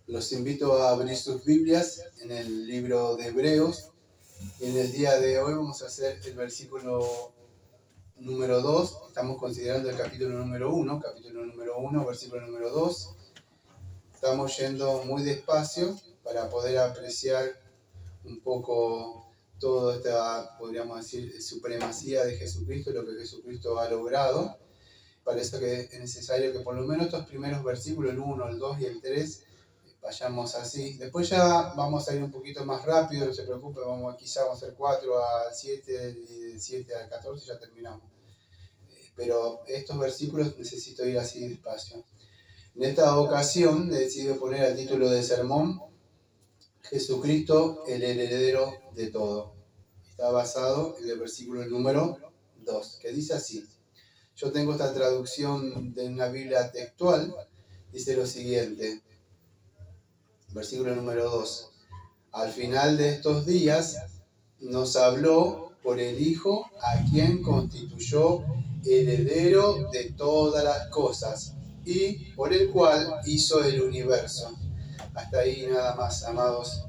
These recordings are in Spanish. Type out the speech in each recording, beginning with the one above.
Los invito a abrir sus Biblias en el libro de Hebreos. Y en el día de hoy vamos a hacer el versículo número 2. Estamos considerando el capítulo número 1, versículo número 2. Estamos yendo muy despacio para poder apreciar un poco toda esta, podríamos decir, supremacía de Jesucristo, lo que Jesucristo ha logrado. Parece que es necesario que por lo menos estos primeros versículos, el 1, el 2 y el 3, vayamos así. Después ya vamos a ir un poquito más rápido, no se preocupe, quizá vamos a hacer 4 al 7 y de 7 al 14 ya terminamos. Pero estos versículos necesito ir así despacio. En esta ocasión he decidido poner el título del sermón, Jesucristo, el heredero de todo. Está basado en el versículo número 2, que dice así. Yo tengo esta traducción de una Biblia textual, dice lo siguiente, versículo número 2. Al final de estos días nos habló por el Hijo, a quien constituyó heredero de todas las cosas y por el cual hizo el universo. Hasta ahí nada más, amados.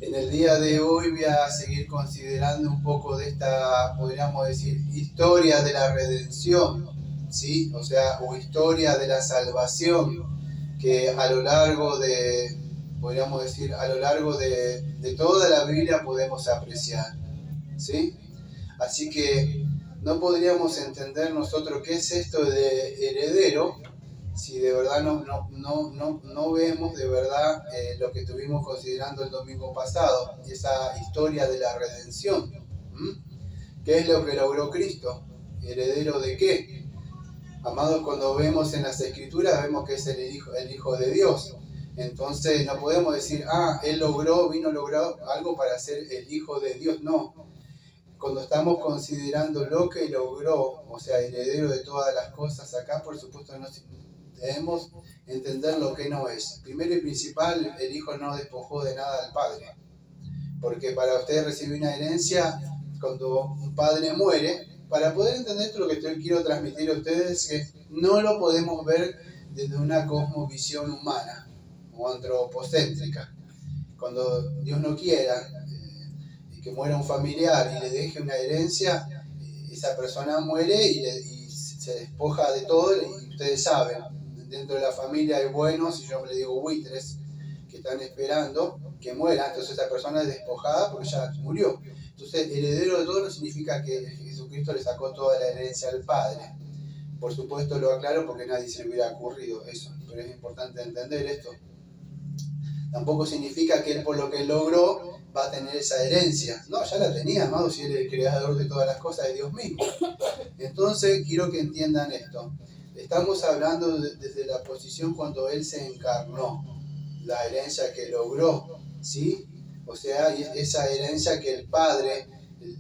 En el día de hoy voy a seguir considerando un poco de esta, podríamos decir, historia de la redención, ¿sí? O historia de la salvación, que a lo largo de, podríamos decir, a lo largo de toda la Biblia podemos apreciar, ¿sí? Así que no podríamos entender nosotros qué es esto de heredero si de verdad no vemos de verdad lo que estuvimos considerando el domingo pasado, esa historia de la redención. ¿Qué es lo que logró Cristo? ¿Heredero de qué? Amados, cuando vemos en las Escrituras, vemos que es el Hijo de Dios. Entonces no podemos decir, Él logró algo para ser el Hijo de Dios. No. Cuando estamos considerando lo que logró, o sea, heredero de todas las cosas, acá por supuesto no debemos entender lo que no es. Primero y principal, el Hijo no despojó de nada al Padre. Porque para usted recibir una herencia, cuando un padre muere, para poder entender esto, lo que yo quiero transmitir a ustedes es que no lo podemos ver desde una cosmovisión humana o antropocéntrica. Cuando Dios no quiera que muera un familiar y le deje una herencia, esa persona muere y se despoja de todo, y ustedes saben, dentro de la familia hay buenos, y yo le digo buitres, que están esperando que muera, entonces esa persona es despojada porque ya murió. Entonces, heredero de todo no significa que Jesucristo le sacó toda la herencia al Padre. Por supuesto lo aclaro porque a nadie se le hubiera ocurrido eso, pero es importante entender esto. Tampoco significa que él, por lo que logró, va a tener esa herencia. No, ya la tenía, amado, si él es el creador de todas las cosas, de Dios mismo. Entonces, quiero que entiendan esto. Estamos hablando desde la posición cuando él se encarnó, la herencia que logró, ¿sí? O sea, esa herencia que el Padre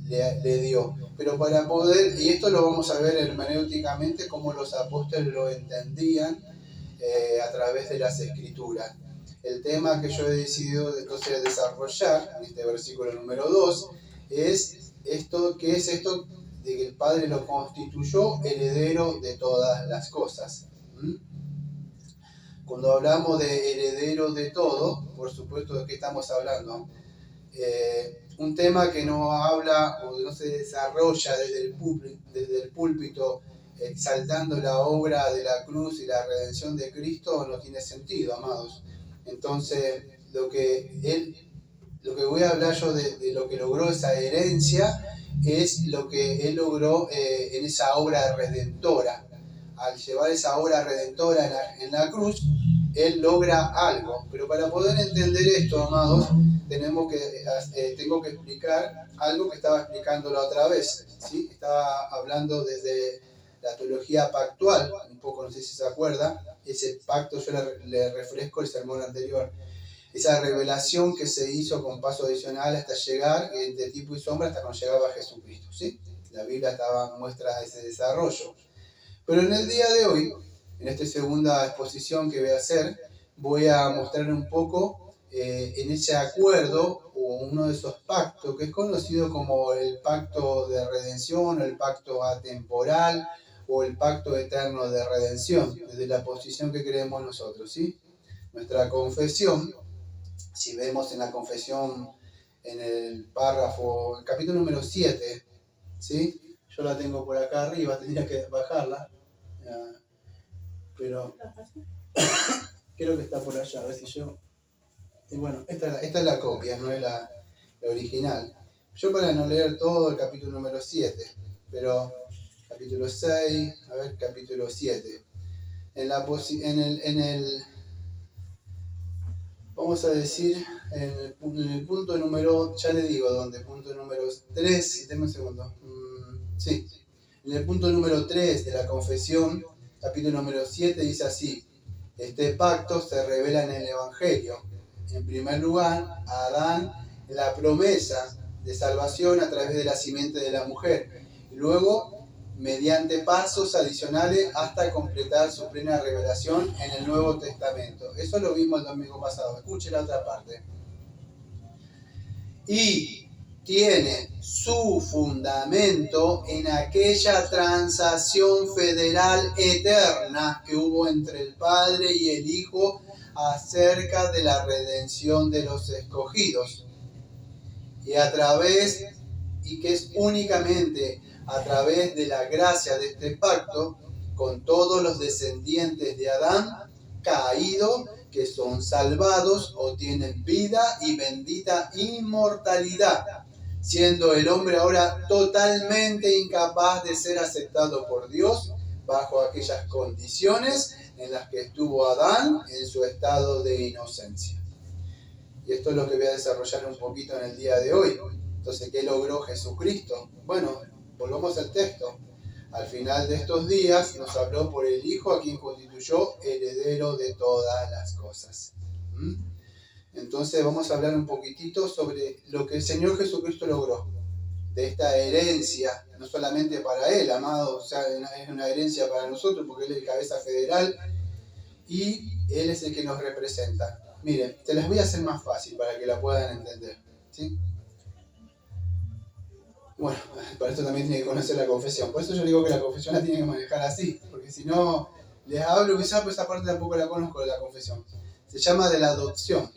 le dio. Pero para poder, y esto lo vamos a ver hermenéuticamente, cómo los apóstoles lo entendían a través de las Escrituras. El tema que yo he decidido entonces desarrollar en este versículo número 2 es esto, ¿qué es esto de que el Padre lo constituyó heredero de todas las cosas? Cuando hablamos de heredero de todo, por supuesto, ¿de qué estamos hablando? Un tema que no habla o no se desarrolla desde el púlpito exaltando la obra de la cruz y la redención de Cristo no tiene sentido, amados. Entonces, lo que voy a hablar yo de lo que logró esa herencia es lo que él logró en esa obra redentora. Al llevar esa obra redentora en la cruz, él logra algo. Pero para poder entender esto, amados, tengo que explicar algo que estaba explicando la otra vez, ¿sí? Estaba hablando desde la teología pactual, un poco, no sé si se acuerda, ese pacto yo le refresco el sermón anterior. Esa revelación que se hizo con paso adicional hasta llegar de tipo y sombra hasta cuando llegaba a Jesucristo, ¿sí? La Biblia muestra ese desarrollo. Pero en el día de hoy, en esta segunda exposición que voy a hacer, voy a mostrar un poco en ese acuerdo o uno de esos pactos que es conocido como el pacto de redención o el pacto atemporal o el pacto eterno de redención, desde la posición que creemos nosotros, ¿sí? Nuestra confesión, si vemos en la confesión, en el párrafo, el capítulo número 7, ¿sí? Yo la tengo por acá arriba, tendría que bajarla, pero creo que está por allá, a ver si yo... Y bueno, esta es la copia, no es la original. Yo para no leer todo el capítulo número 7, pero capítulo 6, a ver, capítulo 7. Vamos a decir, en el punto número, ya le digo dónde, punto número 3, denme un segundo. Sí, en el punto número 3 de la confesión, capítulo número 7, dice así: este pacto se revela en el Evangelio. En primer lugar, a Adán la promesa de salvación a través de la simiente de la mujer. Y luego, mediante pasos adicionales hasta completar su plena revelación en el Nuevo Testamento. Eso lo vimos el domingo pasado. Escuche la otra parte. Y tiene su fundamento en aquella transacción federal eterna que hubo entre el Padre y el Hijo acerca de la redención de los escogidos. Y que es únicamente a través de la gracia de este pacto con todos los descendientes de Adán caído, que son salvados o tienen vida y bendita inmortalidad, siendo el hombre ahora totalmente incapaz de ser aceptado por Dios bajo aquellas condiciones en las que estuvo Adán en su estado de inocencia. Y esto es lo que voy a desarrollar un poquito en el día de hoy. Entonces, ¿qué logró Jesucristo? Bueno, volvamos al texto. Al final de estos días nos habló por el Hijo, a quien constituyó heredero de todas las cosas. Entonces vamos a hablar un poquitito sobre lo que el Señor Jesucristo logró, de esta herencia, no solamente para Él, amado, o sea, es una herencia para nosotros, porque Él es el cabeza federal y Él es el que nos representa. Miren, te las voy a hacer más fácil para que la puedan entender, ¿sí? Bueno, para esto también tiene que conocer la confesión. Por eso yo digo que la confesión la tiene que manejar así, porque si no, les hablo quizás, pues esa parte tampoco la conozco de la confesión. Se llama de la adopción.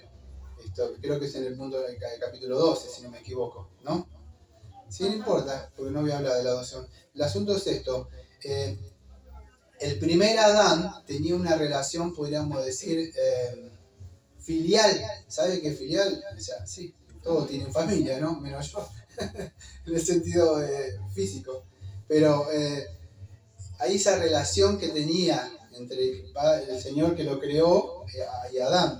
Esto, creo que es en el punto del capítulo 12, si no me equivoco, ¿no? Sí, no importa, porque no voy a hablar de la adopción. El asunto es esto. El primer Adán tenía una relación, podríamos decir, filial. ¿Sabe qué es filial? O sea, sí, todos tienen familia, ¿no? Menos yo. En el sentido físico, pero hay esa relación que tenía entre el Señor que lo creó y Adán.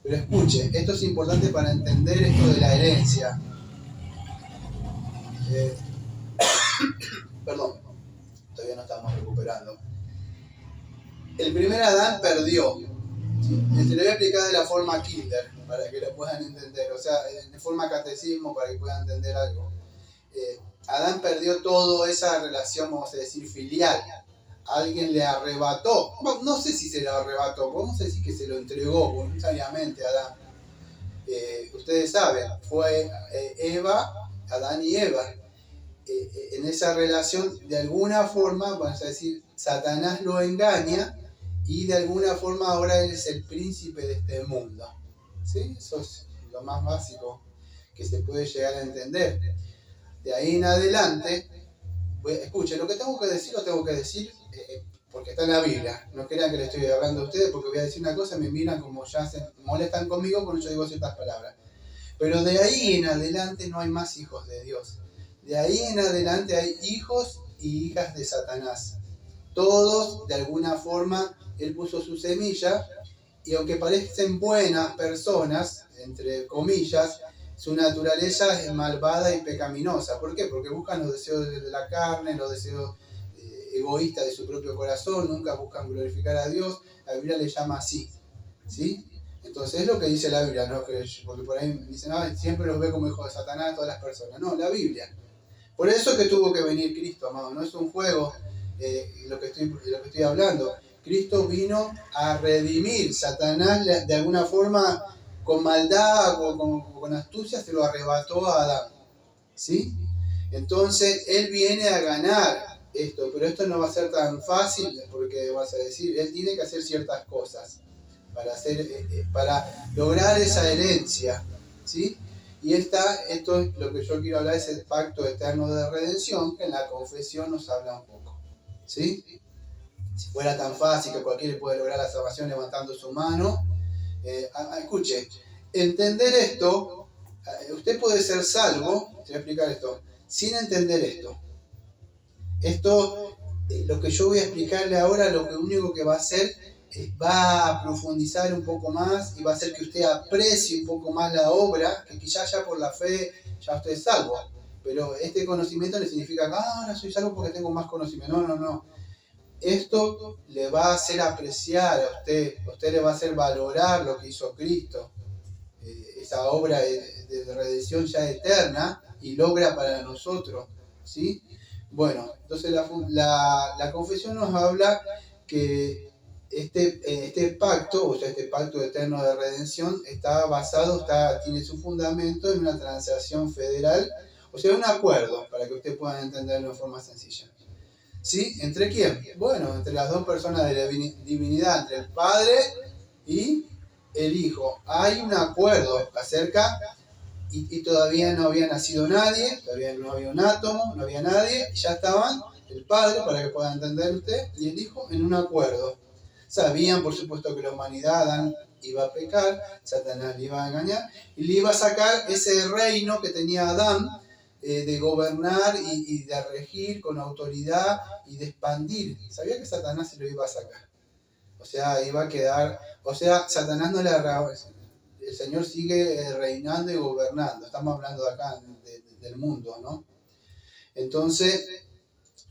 Pero escuche, esto es importante para entender esto de la herencia. Perdón, todavía no estamos recuperando. El primer Adán perdió. ¿Sí? Se lo voy a explicar de la forma Kinder, para que lo puedan entender, o sea, de forma catecismo, para que puedan entender algo. Adán perdió toda esa relación, vamos a decir, filial. Alguien le arrebató, no sé si se lo arrebató, vamos a decir que se lo entregó voluntariamente a Adán. Ustedes saben, fue Adán y Eva. En esa relación, de alguna forma, vamos a decir, Satanás lo engaña y de alguna forma ahora él es el príncipe de este mundo. ¿Sí? Eso es lo más básico que se puede llegar a entender. De ahí en adelante, escuchen, lo que tengo que decir lo tengo que decir porque está en la Biblia. No crean que le estoy hablando a ustedes porque voy a decir una cosa y me miran como ya se molestan conmigo cuando yo digo ciertas palabras. Pero de ahí en adelante no hay más hijos de Dios. De ahí en adelante hay hijos y hijas de Satanás. Todos, de alguna forma, él puso su semilla y aunque parecen buenas personas, entre comillas, su naturaleza es malvada y pecaminosa. ¿Por qué? Porque buscan los deseos de la carne, los deseos egoístas de su propio corazón, nunca buscan glorificar a Dios. La Biblia le llama así, ¿sí? Entonces es lo que dice la Biblia, ¿no? Porque por ahí dicen, no, siempre los ve como hijos de Satanás todas las personas. No, la Biblia. Por eso que tuvo que venir Cristo, amado. No es un juego lo que estoy hablando. Cristo vino a redimir. Satanás de alguna forma, con maldad o con astucia, se lo arrebató a Adán, ¿sí? Entonces él viene a ganar esto, pero esto no va a ser tan fácil porque vas a decir, él tiene que hacer ciertas cosas. para lograr esa herencia, ¿sí? Y esto es lo que yo quiero hablar, es el pacto eterno de redención, que en la confesión nos habla un poco, ¿sí? Si fuera tan fácil que cualquiera puede lograr la salvación levantando su mano, escuche, entender esto, usted puede ser salvo, te voy a explicar esto, sin entender esto. Esto, lo que yo voy a explicarle ahora, lo único que va a hacer va a profundizar un poco más y va a hacer que usted aprecie un poco más la obra, que quizás ya por la fe ya usted es salvo. Pero este conocimiento le significa que ahora soy salvo porque tengo más conocimiento. No. Esto le va a hacer apreciar a usted le va a hacer valorar lo que hizo Cristo, esa obra de redención ya eterna y logra para nosotros, ¿sí? Bueno, entonces la confesión nos habla que este pacto, o sea, este pacto eterno de redención, está basado, tiene su fundamento en una transacción federal, o sea, un acuerdo, para que ustedes puedan entenderlo de forma sencilla. ¿Sí? ¿Entre quién? Bueno, entre las dos personas de la divinidad, entre el Padre y el Hijo. Hay un acuerdo acerca, y todavía no había nacido nadie, todavía no había un átomo, no había nadie, y ya estaban el Padre, para que pueda entender usted, y el Hijo en un acuerdo. Sabían, por supuesto, que la humanidad, Adán, iba a pecar, Satanás le iba a engañar, y le iba a sacar ese reino que tenía Adán, de gobernar y de regir con autoridad y de expandir. Sabía que Satanás se lo iba a sacar. O sea, iba a quedar... O sea, Satanás no le agarraba... El Señor sigue reinando y gobernando. Estamos hablando de acá, del mundo, ¿no? Entonces,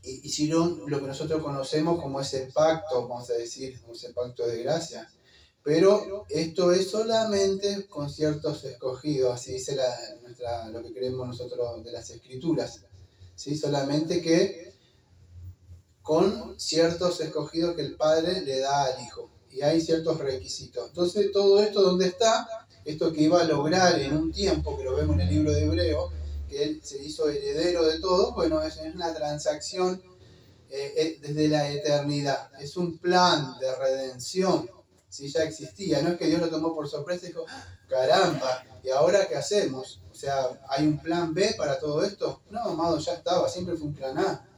hicieron lo que nosotros conocemos como ese pacto, vamos a decir, como ese pacto de gracia. Pero esto es solamente con ciertos escogidos, así dice lo que creemos nosotros de las Escrituras. ¿Sí? Solamente que con ciertos escogidos que el Padre le da al Hijo. Y hay ciertos requisitos. Entonces, todo esto, ¿dónde está? Esto que iba a lograr en un tiempo, que lo vemos en el libro de Hebreos, que él se hizo heredero de todo, bueno, es una transacción desde la eternidad. Es un plan de redención. Si ya existía, no es que Dios lo tomó por sorpresa y dijo, caramba, ¿y ahora qué hacemos? O sea, ¿hay un plan B para todo esto? No, amado, ya estaba, siempre fue un plan A.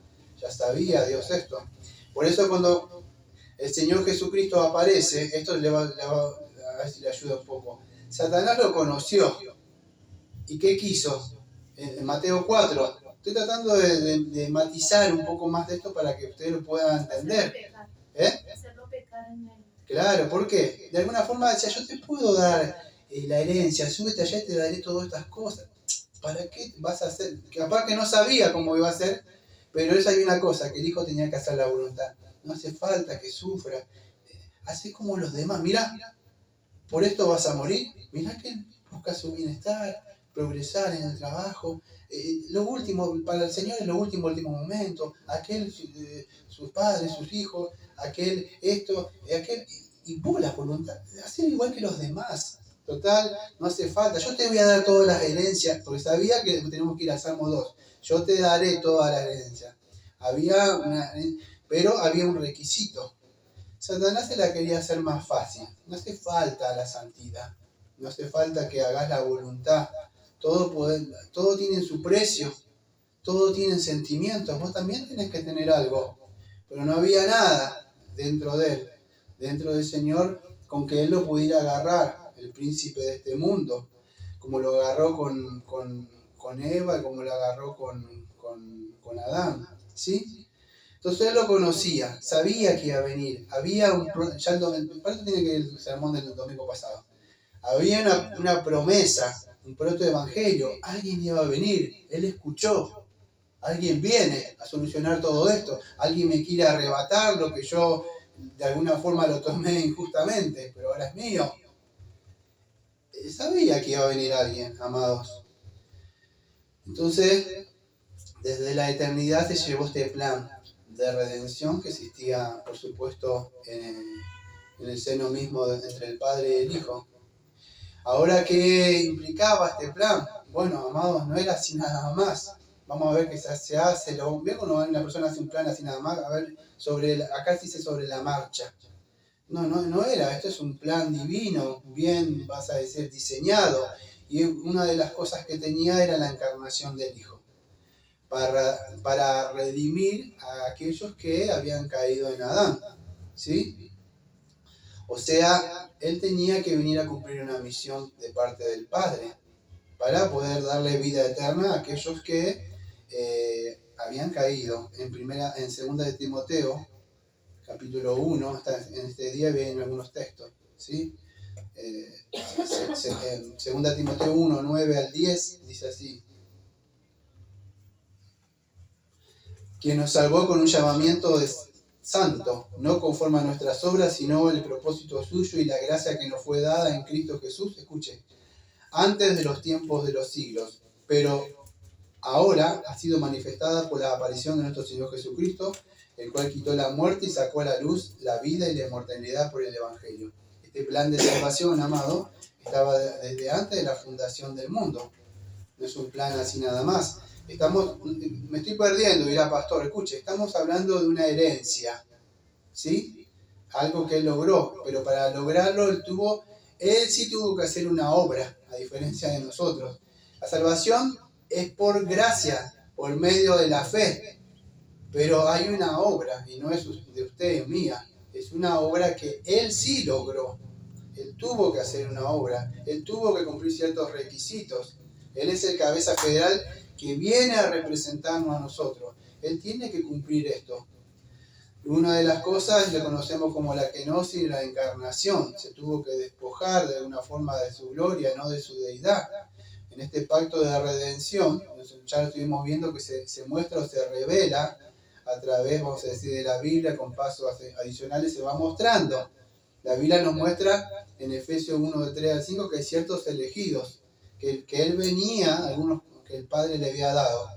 Ya sabía Dios esto. Por eso cuando el Señor Jesucristo aparece, esto a ver si le ayuda un poco. Satanás lo conoció. ¿Y qué quiso? En Mateo 4. Estoy tratando de matizar un poco más de esto para que ustedes lo puedan entender. Hacerlo pecar en él. Claro, ¿por qué? De alguna forma decía, yo te puedo dar la herencia, súbete allá y te daré todas estas cosas. ¿Para qué vas a hacer? Capaz que no sabía cómo iba a ser, pero él sabía una cosa, que el hijo tenía que hacer la voluntad. No hace falta que sufra. Así como los demás. Mirá, por esto vas a morir. Mirá que busca su bienestar, progresar en el trabajo. Lo último, para el Señor es lo último momento. Sus padres, sus hijos, aquel esto, aquel. Y vos la voluntad, hacer igual que los demás. Total, no hace falta. Yo te voy a dar todas las herencias, porque sabía que tenemos que ir al Salmo 2. Yo te daré todas las herencias. Pero había un requisito. Satanás se la quería hacer más fácil. No hace falta la santidad. No hace falta que hagas la voluntad. Todo tiene su precio. Todo tiene sentimientos. Vos también tenés que tener algo. Pero no había nada dentro de él, dentro del Señor, con que él lo pudiera agarrar, el príncipe de este mundo, como lo agarró con Eva, como lo agarró con Adán, ¿sí? Entonces él lo conocía, sabía que iba a venir, para eso tiene que ir el sermón del domingo pasado, había una promesa, un protoevangelio, alguien iba a venir, él escuchó. Alguien viene a solucionar todo esto. Alguien me quiere arrebatar lo que yo de alguna forma lo tomé injustamente, pero ahora es mío. Sabía que iba a venir alguien, amados. Entonces, desde la eternidad se llevó este plan de redención que existía, por supuesto, en el seno mismo entre el Padre y el Hijo. Ahora, ¿qué implicaba este plan? Bueno, amados, no era así nada más. Vamos a ver que se hace, ¿ven cuando una persona hace un plan así nada más? A ver, acá se dice sobre la marcha. No era. Esto es un plan divino, bien, vas a decir, diseñado. Y una de las cosas que tenía era la encarnación del Hijo, para redimir a aquellos que habían caído en Adán, ¿sí? O sea, él tenía que venir a cumplir una misión de parte del Padre para poder darle vida eterna a aquellos que habían caído. En 2 de Timoteo, capítulo 1, en este día vienen algunos textos, ¿sí? En 2 Timoteo 1, 9 al 10, dice así: quien nos salvó con un llamamiento santo, no conforme a nuestras obras, sino el propósito suyo y la gracia que nos fue dada en Cristo Jesús, escuche, antes de los tiempos de los siglos, pero ahora ha sido manifestada por la aparición de nuestro Señor Jesucristo, el cual quitó la muerte y sacó a la luz la vida y la inmortalidad por el Evangelio. Este plan de salvación, amado, estaba desde antes de la fundación del mundo. No es un plan así nada más. Me estoy perdiendo, dirá pastor, escuche, estamos hablando de una herencia, ¿sí? Algo que él logró, pero para lograrlo él sí tuvo que hacer una obra, a diferencia de nosotros. La salvación es por gracia, por medio de la fe, pero hay una obra, y no es de usted y mía, es una obra que él sí logró. Él tuvo que hacer una obra, él tuvo que cumplir ciertos requisitos. Él es el cabeza federal que viene a representarnos a nosotros. Él tiene que cumplir esto. Una de las cosas le conocemos como la kenosis y la encarnación. Se tuvo que despojar de alguna forma de su gloria, no de su deidad. En este pacto de redención, ya lo estuvimos viendo que se muestra o se revela a través, vamos a decir, de la Biblia, con pasos adicionales se va mostrando. La Biblia nos muestra en Efesios 1, de 3 al 5, que hay ciertos elegidos, que él venía, algunos que el Padre le había dado,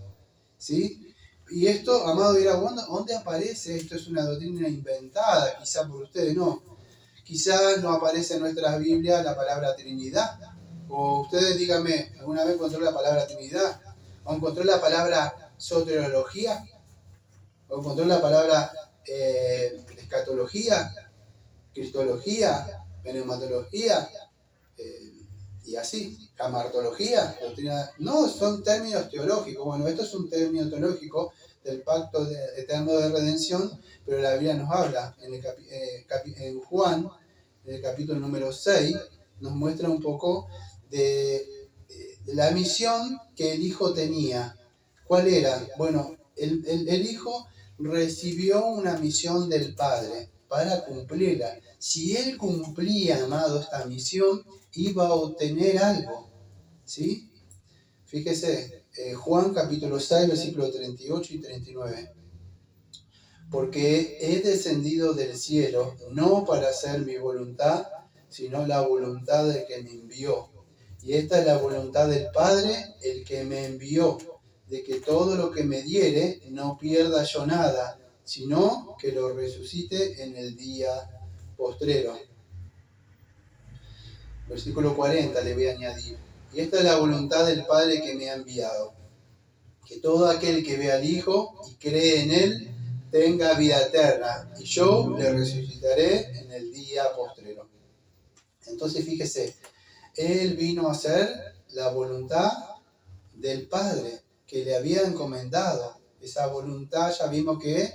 ¿sí? Y esto, amado, dirá, ¿dónde aparece? Esto es una doctrina inventada, quizá por ustedes, no. Quizás no aparece en nuestras Biblias la palabra Trinidad. O ustedes díganme, ¿alguna vez encontró la palabra Trinidad? ¿O encontró la palabra soteriología? ¿O encontró la palabra escatología? Cristología, pneumatología, y así, camartología, doctrina. No, son términos teológicos. Bueno, esto es un término teológico del pacto eterno de redención, pero la Biblia nos habla en Juan, en el capítulo número 6, nos muestra un poco de la misión que el Hijo tenía. ¿Cuál era? Bueno, el Hijo recibió una misión del Padre para cumplirla. Si él cumplía, amado, esta misión, iba a obtener algo, ¿sí? Fíjese, Juan capítulo 6, versículos 38 y 39. Porque he descendido del cielo, no para hacer mi voluntad, sino la voluntad del que me envió. Y esta es la voluntad del Padre, el que me envió, de que todo lo que me diere no pierda yo nada, sino que lo resucite en el día postrero. Versículo 40 le voy a añadir. Y esta es la voluntad del Padre que me ha enviado, que todo aquel que ve al Hijo y cree en Él tenga vida eterna, y yo le resucitaré en el día postrero. Entonces fíjese, Él vino a hacer la voluntad del Padre que le había encomendado. Esa voluntad ya vimos que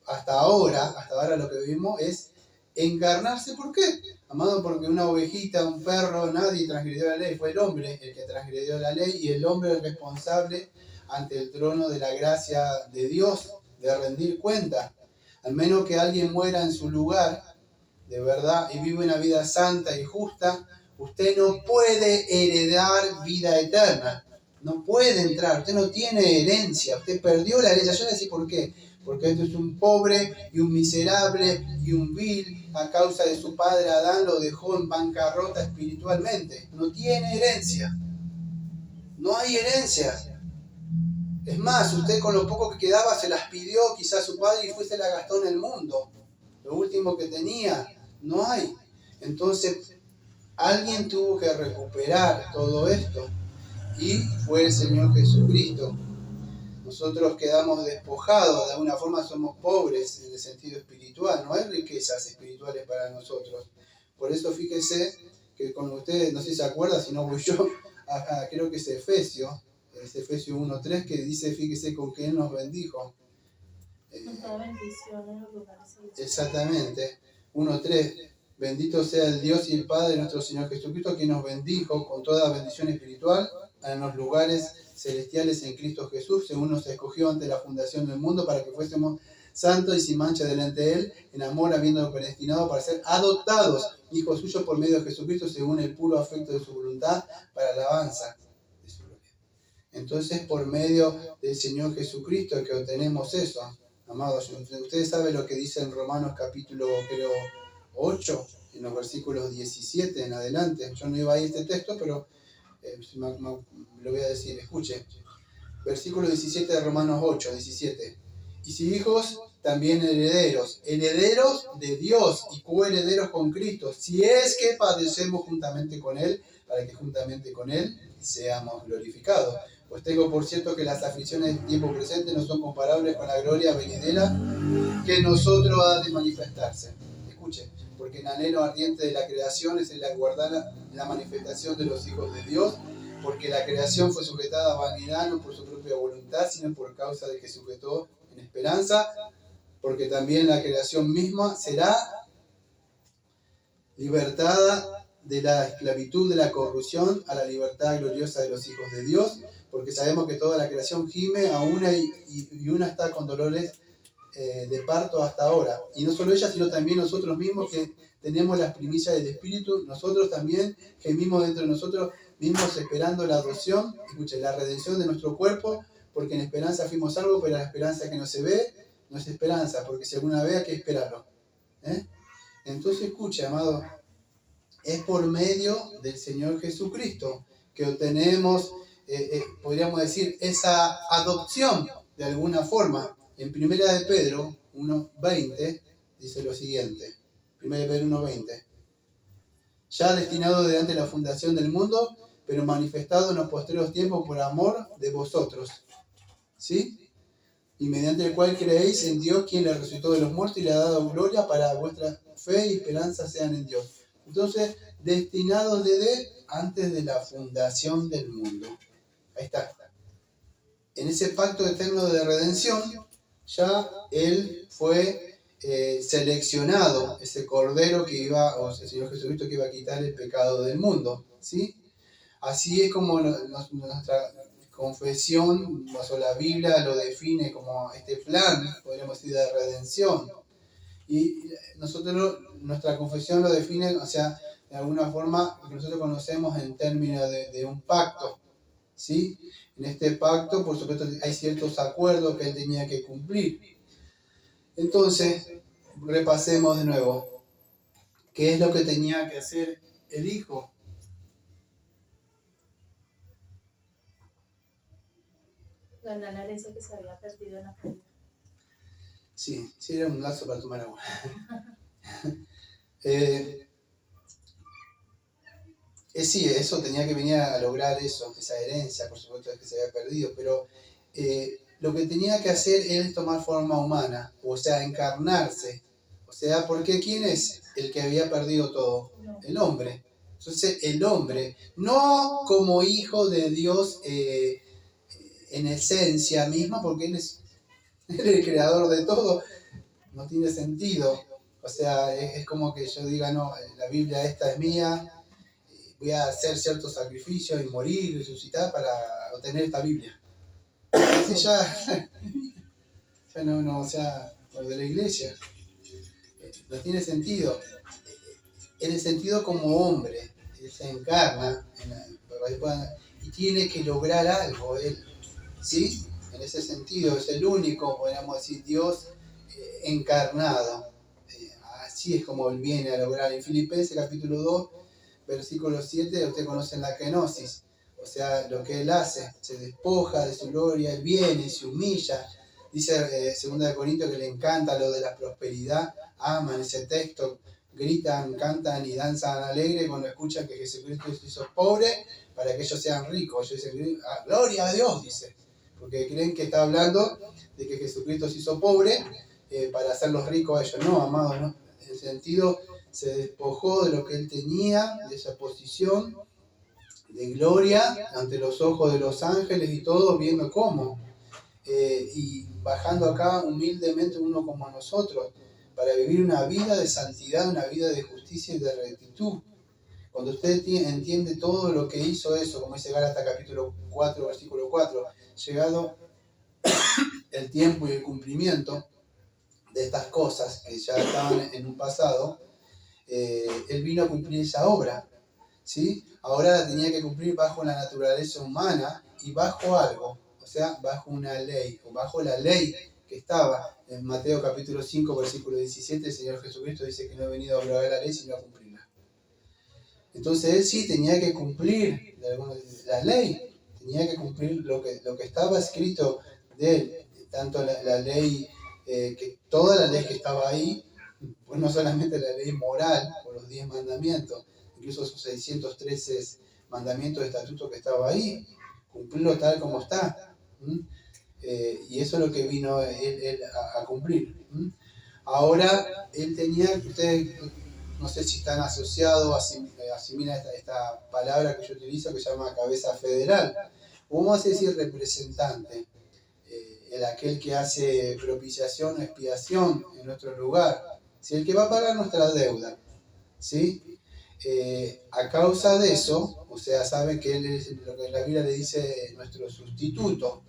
hasta ahora lo que vimos es encarnarse. ¿Por qué? Amado, porque una ovejita, un perro, nadie transgredió la ley. Fue el hombre el que transgredió la ley, y el hombre es responsable ante el trono de la gracia de Dios de rendir cuenta. Al menos que alguien muera en su lugar, de verdad, y vive una vida santa y justa, usted no puede heredar vida eterna. No puede entrar, usted no tiene herencia, usted perdió la herencia. Yo le decía por qué. Porque esto es un pobre y un miserable y un vil, a causa de su padre Adán lo dejó en bancarrota espiritualmente. No tiene herencia. No hay herencia. Es más, usted con lo poco que quedaba se las pidió quizás a su padre y fue se la gastó en el mundo. Lo último que tenía, no hay. Entonces, alguien tuvo que recuperar todo esto y fue el Señor Jesucristo. nosotros quedamos despojados, de alguna forma somos pobres en el sentido espiritual, no hay riquezas espirituales para nosotros. Por eso fíjese que con ustedes, no sé si se acuerda, si no voy yo, creo que es Efesios 1:3, que dice, fíjese con que Él nos bendijo. Con toda bendición en los lugares celestiales. Exactamente, 1:3. Bendito sea el Dios y el Padre de nuestro Señor Jesucristo, que nos bendijo con toda bendición espiritual en los lugares celestiales en Cristo Jesús, según nos escogió ante la fundación del mundo, para que fuésemos santos y sin mancha delante de Él, en amor habiendo predestinado para ser adoptados hijos suyos por medio de Jesucristo, según el puro afecto de su voluntad, para alabanza de su gloria. Entonces, por medio del Señor Jesucristo que obtenemos eso, amados. Ustedes saben lo que dice en Romanos capítulo, creo, 8, en los versículos 17 en adelante. Yo no iba a ir a este texto, pero lo voy a decir. Escuche. Versículo 17 de Romanos 8, 17. Y si hijos, también herederos, herederos de Dios y coherederos con Cristo, si es que padecemos juntamente con Él, para que juntamente con Él seamos glorificados. Pues tengo por cierto que las aflicciones del tiempo presente no son comparables con la gloria venidera que en nosotros ha de manifestarse. Escuche, porque el anhelo ardiente de la creación es el aguardar la manifestación de los hijos de Dios, porque la creación fue sujetada a vanidad no por su propia voluntad, sino por causa de que sujetó en esperanza, porque también la creación misma será libertada de la esclavitud de la corrupción a la libertad gloriosa de los hijos de Dios, porque sabemos que toda la creación gime a una y una está con dolores de parto hasta ahora. Y no solo ella, sino también nosotros mismos que tenemos las primicias del Espíritu, nosotros también gemimos dentro de nosotros mismos esperando la adopción, escuchen, la redención de nuestro cuerpo, porque en esperanza fuimos salvos, pero la esperanza que no se ve no es esperanza, porque si alguna vez hay que esperarlo. Entonces, escuche, amado, es por medio del Señor Jesucristo que obtenemos, podríamos decir, esa adopción de alguna forma. En 1 de Pedro 1:20 dice lo siguiente, 1 de Pedro 1:20, ya destinado desde antes de la fundación del mundo, pero manifestado en los postreros tiempos por amor de vosotros, ¿sí? Y mediante el cual creéis en Dios, quien le resucitó de los muertos y le ha dado gloria, para vuestra fe y esperanza sean en Dios. Entonces, destinados desde antes de la fundación del mundo. Ahí está. En ese pacto eterno de redención, ya Él fue seleccionado, ese Cordero que iba, o el Señor Jesucristo que iba a quitar el pecado del mundo, ¿sí? Así es como nuestra confesión, o la Biblia lo define como este plan, podríamos decir, de redención. Y nosotros, nuestra confesión lo define, o sea, de alguna forma, lo que nosotros conocemos en términos de un pacto, ¿sí? En este pacto, por supuesto, hay ciertos acuerdos que él tenía que cumplir. Entonces, repasemos de nuevo. ¿Qué es lo que tenía que hacer el Hijo? Ganar la herencia que se había perdido en la caída. Sí, era un lazo para tomar agua. Sí, eso tenía que venir a lograr eso, esa herencia, por supuesto, que se había perdido, pero lo que tenía que hacer es tomar forma humana, o sea, encarnarse. O sea, porque ¿quién es el que había perdido todo? El hombre. Entonces, el hombre, no como hijo de Dios en esencia misma, porque él es el creador de todo, no tiene sentido. O sea, es como que yo diga, no, la Biblia esta es mía, voy a hacer ciertos sacrificios y morir y resucitar para obtener esta Biblia. Entonces ya no, o sea, lo de la iglesia no tiene sentido. En el sentido como hombre, él se encarna y tiene que lograr algo, él, ¿sí? En ese sentido, es el único, podríamos decir, Dios encarnado. Así es como él viene a lograr. En Filipenses capítulo 2, versículo 7, ustedes conocen la kenosis, o sea, lo que él hace, se despoja de su gloria, él viene, se humilla. Dice 2 Corintios que le encanta lo de la prosperidad, aman ese texto, gritan, cantan y danzan alegre cuando escuchan que Jesucristo se hizo pobre para que ellos sean ricos. Ellos dicen, gloria a Dios, dice. porque creen que está hablando de que Jesucristo se hizo pobre para hacerlos ricos a ellos. No, amados, no. En el sentido, se despojó de lo que él tenía, de esa posición de gloria ante los ojos de los ángeles y todo, viendo cómo. Y bajando acá humildemente uno como nosotros, para vivir una vida de santidad, una vida de justicia y de rectitud. Cuando usted entiende todo lo que hizo eso, como dice Gálatas capítulo 4, versículo 4, llegado el tiempo y el cumplimiento de estas cosas que ya estaban en un pasado, él vino a cumplir esa obra, ¿sí? Ahora la tenía que cumplir bajo la naturaleza humana y bajo algo, o sea, bajo una ley, o bajo la ley que estaba en Mateo capítulo 5, versículo 17, el Señor Jesucristo dice que no he venido a abrogar la ley, sino a cumplirla. Entonces él sí tenía que cumplir la ley, tenía que cumplir lo que estaba escrito de él, tanto la ley, toda la ley que estaba ahí, pues no solamente la ley moral, por los 10 mandamientos, incluso esos 613 mandamientos de estatuto que estaba ahí, cumplirlo tal como está. Y eso es lo que vino él a cumplir. Ahora, él tenía, ustedes no sé si están asociados, asimilan esta palabra que yo utilizo que se llama cabeza federal, o vamos a decir representante, aquel que hace propiciación o expiación en nuestro lugar, ¿sí? El que va a pagar nuestra deuda, ¿sí? A causa de eso, o sea, saben que él es lo que la Biblia le dice nuestro sustituto,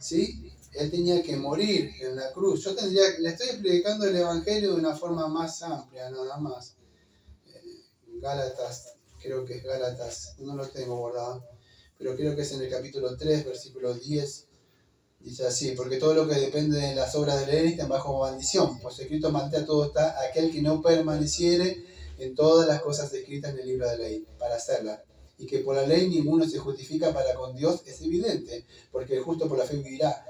¿sí? Él tenía que morir en la cruz. Le estoy predicando el Evangelio de una forma más amplia, nada más. Gálatas, creo que es Gálatas, no lo tengo guardado, pero creo que es en el capítulo 3, versículo 10, dice así: porque todo lo que depende de las obras de la ley está bajo maldición, pues escrito maldita todo está aquel que no permaneciere en todas las cosas escritas en el libro de la ley, para hacerlas. Y que por la ley ninguno se justifica para con Dios es evidente, porque el justo por la fe vivirá.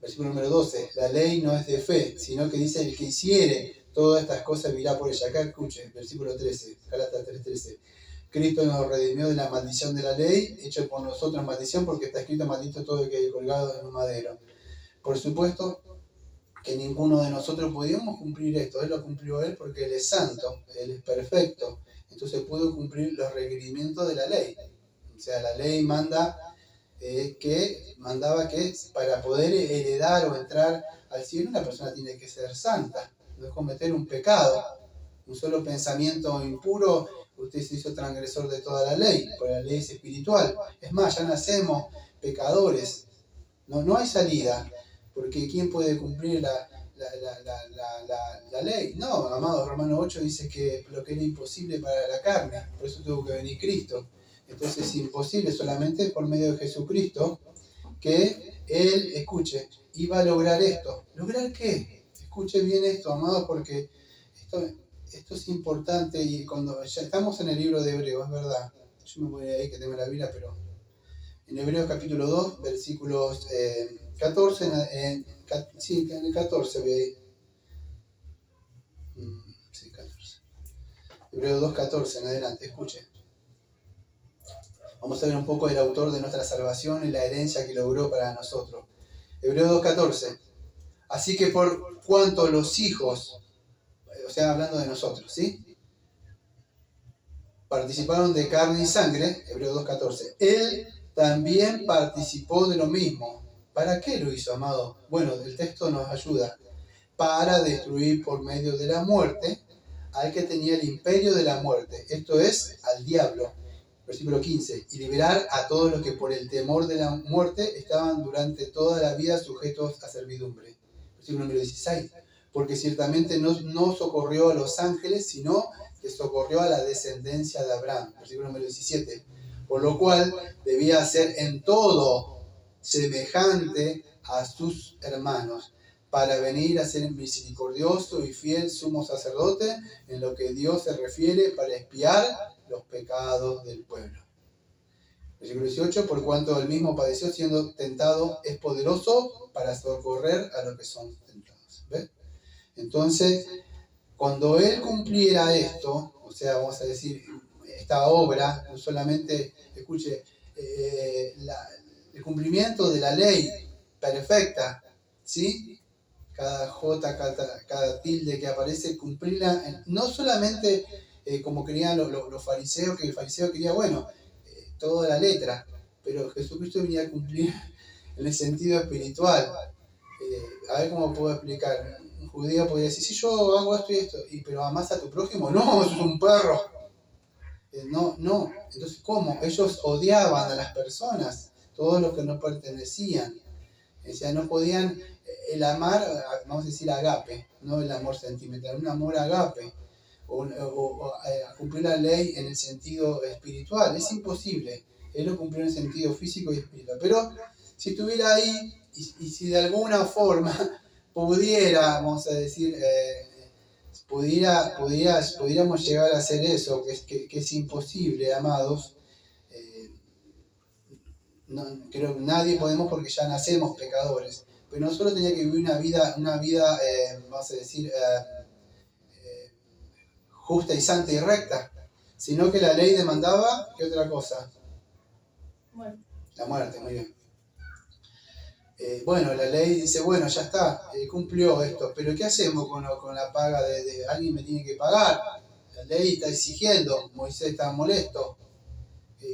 Versículo número 12, la ley no es de fe, sino que dice: el que hiciere todas estas cosas vivirá por ella. Acá escuche, versículo 13, Gálatas 3:13. Cristo nos redimió de la maldición de la ley, hecho por nosotros maldición, porque está escrito: maldito todo el que haya colgado en un madero. Por supuesto que ninguno de nosotros podíamos cumplir esto. Él lo cumplió él porque él es santo, él es perfecto. Entonces pudo cumplir los requerimientos de la ley. O sea, la ley mandaba que para poder heredar o entrar al cielo, una persona tiene que ser santa, no es cometer un pecado. Un solo pensamiento impuro, usted se hizo transgresor de toda la ley, porque la ley es espiritual. Es más, ya nacemos pecadores, no hay salida, porque ¿quién puede cumplir la ley? No, amado, Romanos 8 dice que lo que era imposible para la carne, por eso tuvo que venir Cristo. Entonces es imposible, solamente por medio de Jesucristo, que Él, escuche, iba a lograr esto. ¿Lograr qué? Escuche bien esto, amado, porque esto es importante, y cuando ya estamos en el libro de Hebreos, es verdad, yo me voy ahí que tengo la Biblia, pero en Hebreos capítulo 2, versículos 14, sí, en el 14, ve. Sí, 14. Hebreos 2, 14, en adelante, escuche. Vamos a ver un poco del autor de nuestra salvación y la herencia que logró para nosotros. Hebreos 2, 14. Así que por cuanto los hijos, o sea, hablando de nosotros, ¿sí?, participaron de carne y sangre, Hebreos 2, 14, Él también participó de lo mismo. ¿Para qué lo hizo, amado? Bueno, el texto nos ayuda. Para destruir por medio de la muerte al que tenía el imperio de la muerte, esto es, al diablo. Versículo 15, y liberar a todos los que por el temor de la muerte estaban durante toda la vida sujetos a servidumbre. Versículo número 16, porque ciertamente no socorrió a los ángeles, sino que socorrió a la descendencia de Abraham. Versículo número 17, por lo cual debía ser en todo semejante a sus hermanos, para venir a ser misericordioso y fiel sumo sacerdote en lo que Dios se refiere, para expiar los pecados del pueblo. Versículo 18, por cuanto él mismo padeció siendo tentado, es poderoso para socorrer a los que son tentados. ¿Ves? Entonces, cuando él cumpliera esto, o sea, vamos a decir, esta obra, no solamente, escuche, el cumplimiento de la ley, perfecta, ¿sí? Cada J, cada tilde que aparece, cumplirla, no solamente como querían los fariseos, que el fariseo quería, bueno, toda la letra, pero Jesucristo venía a cumplir en el sentido espiritual. A ver cómo puedo explicar. Un judío podría decir, si yo hago esto y esto, pero amás a tu prójimo, no, eso es un perro. No. Entonces, ¿cómo? Ellos odiaban a las personas, todos los que no pertenecían. O sea, no podían, el amar, vamos a decir agape, no el amor sentimental, un amor agape, o cumplir la ley en el sentido espiritual. Es imposible. Él lo cumplió en el sentido físico y espiritual. Pero si estuviera ahí y si de alguna forma pudiera, vamos a decir, pudiéramos llegar a hacer eso, que es imposible, amados. No, creo que nadie podemos porque ya nacemos pecadores. Pero no solo tenía que vivir una vida vamos a decir, justa y santa y recta, sino que la ley demandaba, ¿qué otra cosa? Muerte. La muerte, muy bien. Bueno, la ley dice, bueno, ya está, cumplió esto, pero ¿qué hacemos con la paga de alguien me tiene que pagar? La ley está exigiendo, Moisés está molesto,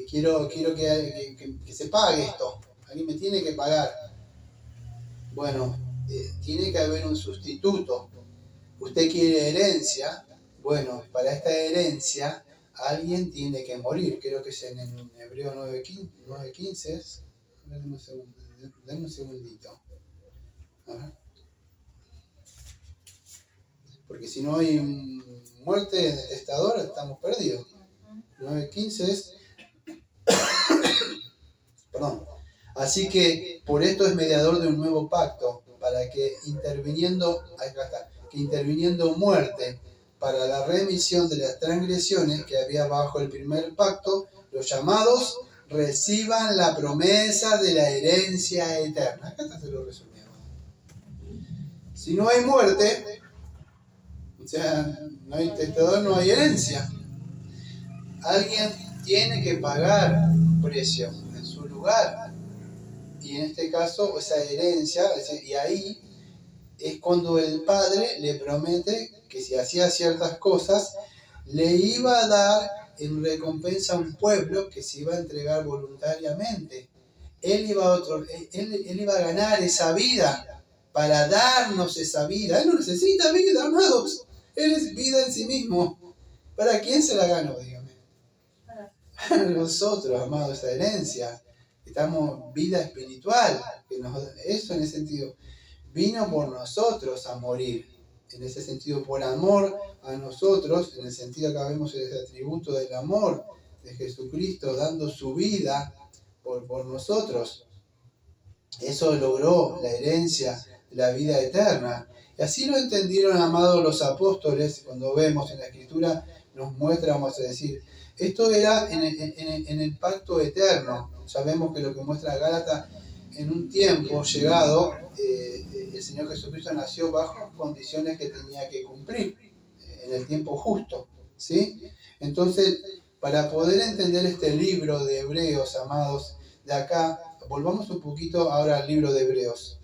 quiero que se pague esto, alguien me tiene que pagar. Bueno, tiene que haber un sustituto. Usted quiere herencia, bueno, para esta herencia alguien tiene que morir, creo que es en Hebreo 9:15 es. Dame un segundito. A ver. Porque si no hay muerte de testador, estamos perdidos. 9:15 es. Perdón. Así que por esto es mediador de un nuevo pacto, para que interviniendo muerte para la remisión de las transgresiones que había bajo el primer pacto, los llamados reciban la promesa de la herencia eterna. Acá está, se lo resumimos. Si no hay muerte, o sea, no hay testador, no hay herencia. Alguien tiene que pagar precio en su lugar. Y en este caso, esa herencia, y ahí es cuando el padre le promete que si hacía ciertas cosas, le iba a dar en recompensa a un pueblo que se iba a entregar voluntariamente. Él iba a ganar esa vida para darnos esa vida. Él no necesita vida, amados. Él es vida en sí mismo. ¿Para quién se la ganó, dígame? Para nosotros, amados, esa herencia. Estamos vida espiritual. Eso en ese sentido. Vino por nosotros a morir. En ese sentido, por amor a nosotros, en el sentido que vemos ese atributo del amor de Jesucristo dando su vida por nosotros. Eso logró la herencia de la vida eterna. Y así lo entendieron, amados, los apóstoles, cuando vemos en la Escritura, nos muestra, vamos a decir, esto era en el pacto eterno. Sabemos que lo que muestra Gálatas, en un tiempo llegado, el Señor Jesucristo nació bajo condiciones que tenía que cumplir, en el tiempo justo, ¿sí? Entonces, para poder entender este libro de Hebreos, amados, de acá, volvamos un poquito ahora al libro de Hebreos.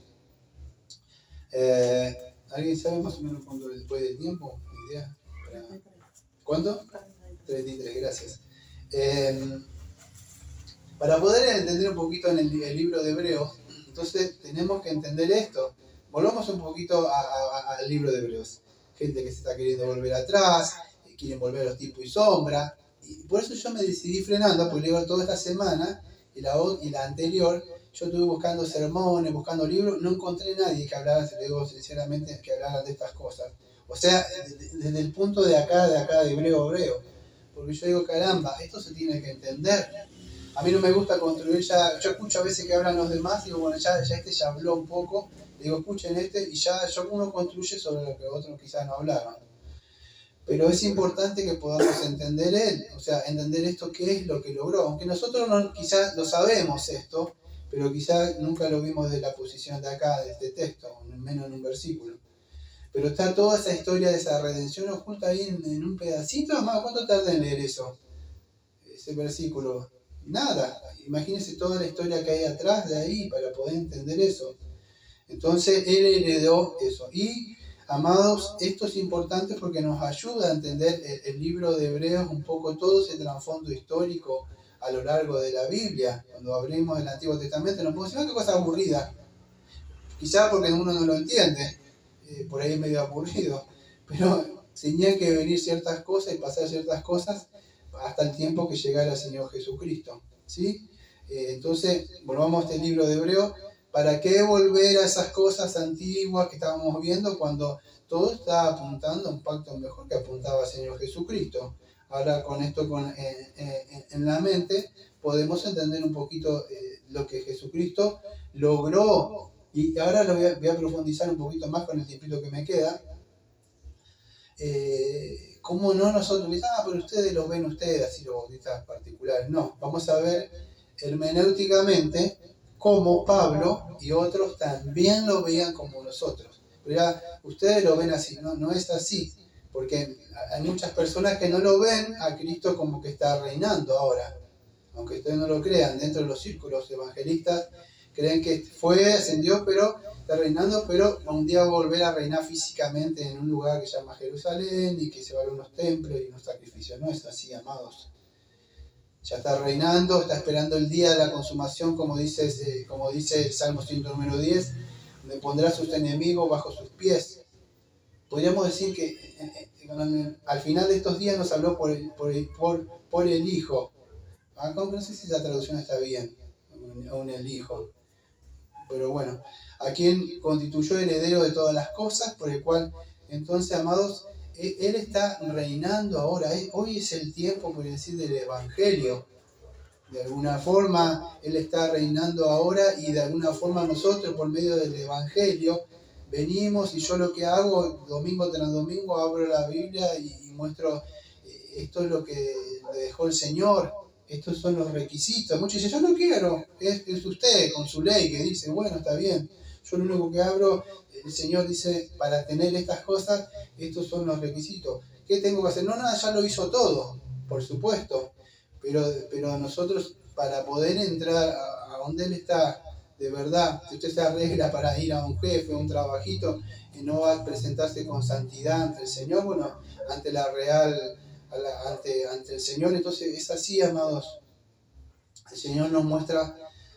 ¿Alguien sabe más o menos cuánto después del tiempo? ¿Idea? ¿Cuánto? 33, gracias. Para poder entender un poquito en el libro de Hebreos, entonces tenemos que entender esto. Volvamos un poquito al libro de Hebreos. Gente que se está queriendo volver atrás, quieren volver a los tipos y sombra. Y por eso yo me decidí frenando, porque leo toda esta semana y la anterior, yo estuve buscando sermones, buscando libros, no encontré nadie que hablara, se lo digo sinceramente, que hablara de estas cosas. O sea, desde el punto de acá de hebreo. Porque yo digo, caramba, esto se tiene que entender. A mí no me gusta construir ya, yo escucho a veces que hablan los demás y digo, bueno, ya ya habló un poco, digo, escuchen y ya uno construye sobre lo que otros quizás no hablaron. Pero es importante que podamos entender o sea, entender esto, qué es lo que logró. Aunque nosotros quizás lo sabemos esto, pero quizás nunca lo vimos desde la posición de acá, de este texto, menos en un versículo. Pero está toda esa historia de esa redención oculta ahí en un pedacito. Además, ¿cuánto tarda en leer eso? Ese versículo. Nada. Imagínense toda la historia que hay atrás de ahí para poder entender eso. Entonces él heredó eso. Y, amados, esto es importante porque nos ayuda a entender el libro de Hebreos, un poco todo ese trasfondo histórico a lo largo de la Biblia. Cuando abrimos el Antiguo Testamento nos podemos decir, qué cosa aburrida. Quizás porque uno no lo entiende, por ahí es medio aburrido, pero tenían que venir ciertas cosas y pasar ciertas cosas hasta el tiempo que llegara el Señor Jesucristo, ¿sí? Entonces, volvamos a este libro de Hebreos. ¿Para qué volver a esas cosas antiguas que estábamos viendo cuando todo está apuntando a un pacto mejor que apuntaba al Señor Jesucristo? Ahora, con esto en la mente, podemos entender un poquito lo que Jesucristo logró. Y ahora voy a profundizar un poquito más con el tiempito que me queda. ¿Cómo no nosotros dicen, pero ustedes los ven ustedes, así los bautistas particulares? No, vamos a ver hermenéuticamente cómo Pablo y otros también lo veían como nosotros. Pero ya, ustedes lo ven así, no es así, porque hay muchas personas que no lo ven a Cristo como que está reinando ahora, aunque ustedes no lo crean, dentro de los círculos evangelistas creen que ascendió, pero está reinando, pero un día va a volver a reinar físicamente en un lugar que se llama Jerusalén y que se va a ver unos templos y unos sacrificios. No es así, amados. Ya está reinando, está esperando el día de la consumación, como dice el Salmo 100, número 10, donde pondrá a sus enemigos bajo sus pies. Podríamos decir que al final de estos días nos habló por el Hijo. No sé si la traducción está bien, aún el Hijo. Pero bueno, a quien constituyó heredero de todas las cosas, por el cual, entonces, amados, Él está reinando ahora. Hoy es el tiempo, por decir, del Evangelio. De alguna forma, Él está reinando ahora y de alguna forma nosotros, por medio del Evangelio, venimos y yo lo que hago, domingo tras domingo, abro la Biblia y muestro, esto es lo que le dejó el Señor. Estos son los requisitos. Muchos dicen, yo no quiero. Es usted con su ley que dice, bueno, está bien. Yo lo único que abro, el Señor dice, para tener estas cosas, estos son los requisitos. ¿Qué tengo que hacer? No, nada, ya lo hizo todo, por supuesto. Pero nosotros, para poder entrar a donde Él está, de verdad, si usted se arregla para ir a un jefe, a un trabajito, y no va a presentarse con santidad ante el Señor, bueno, ante la real... Ante el Señor, entonces es así, amados. El Señor nos muestra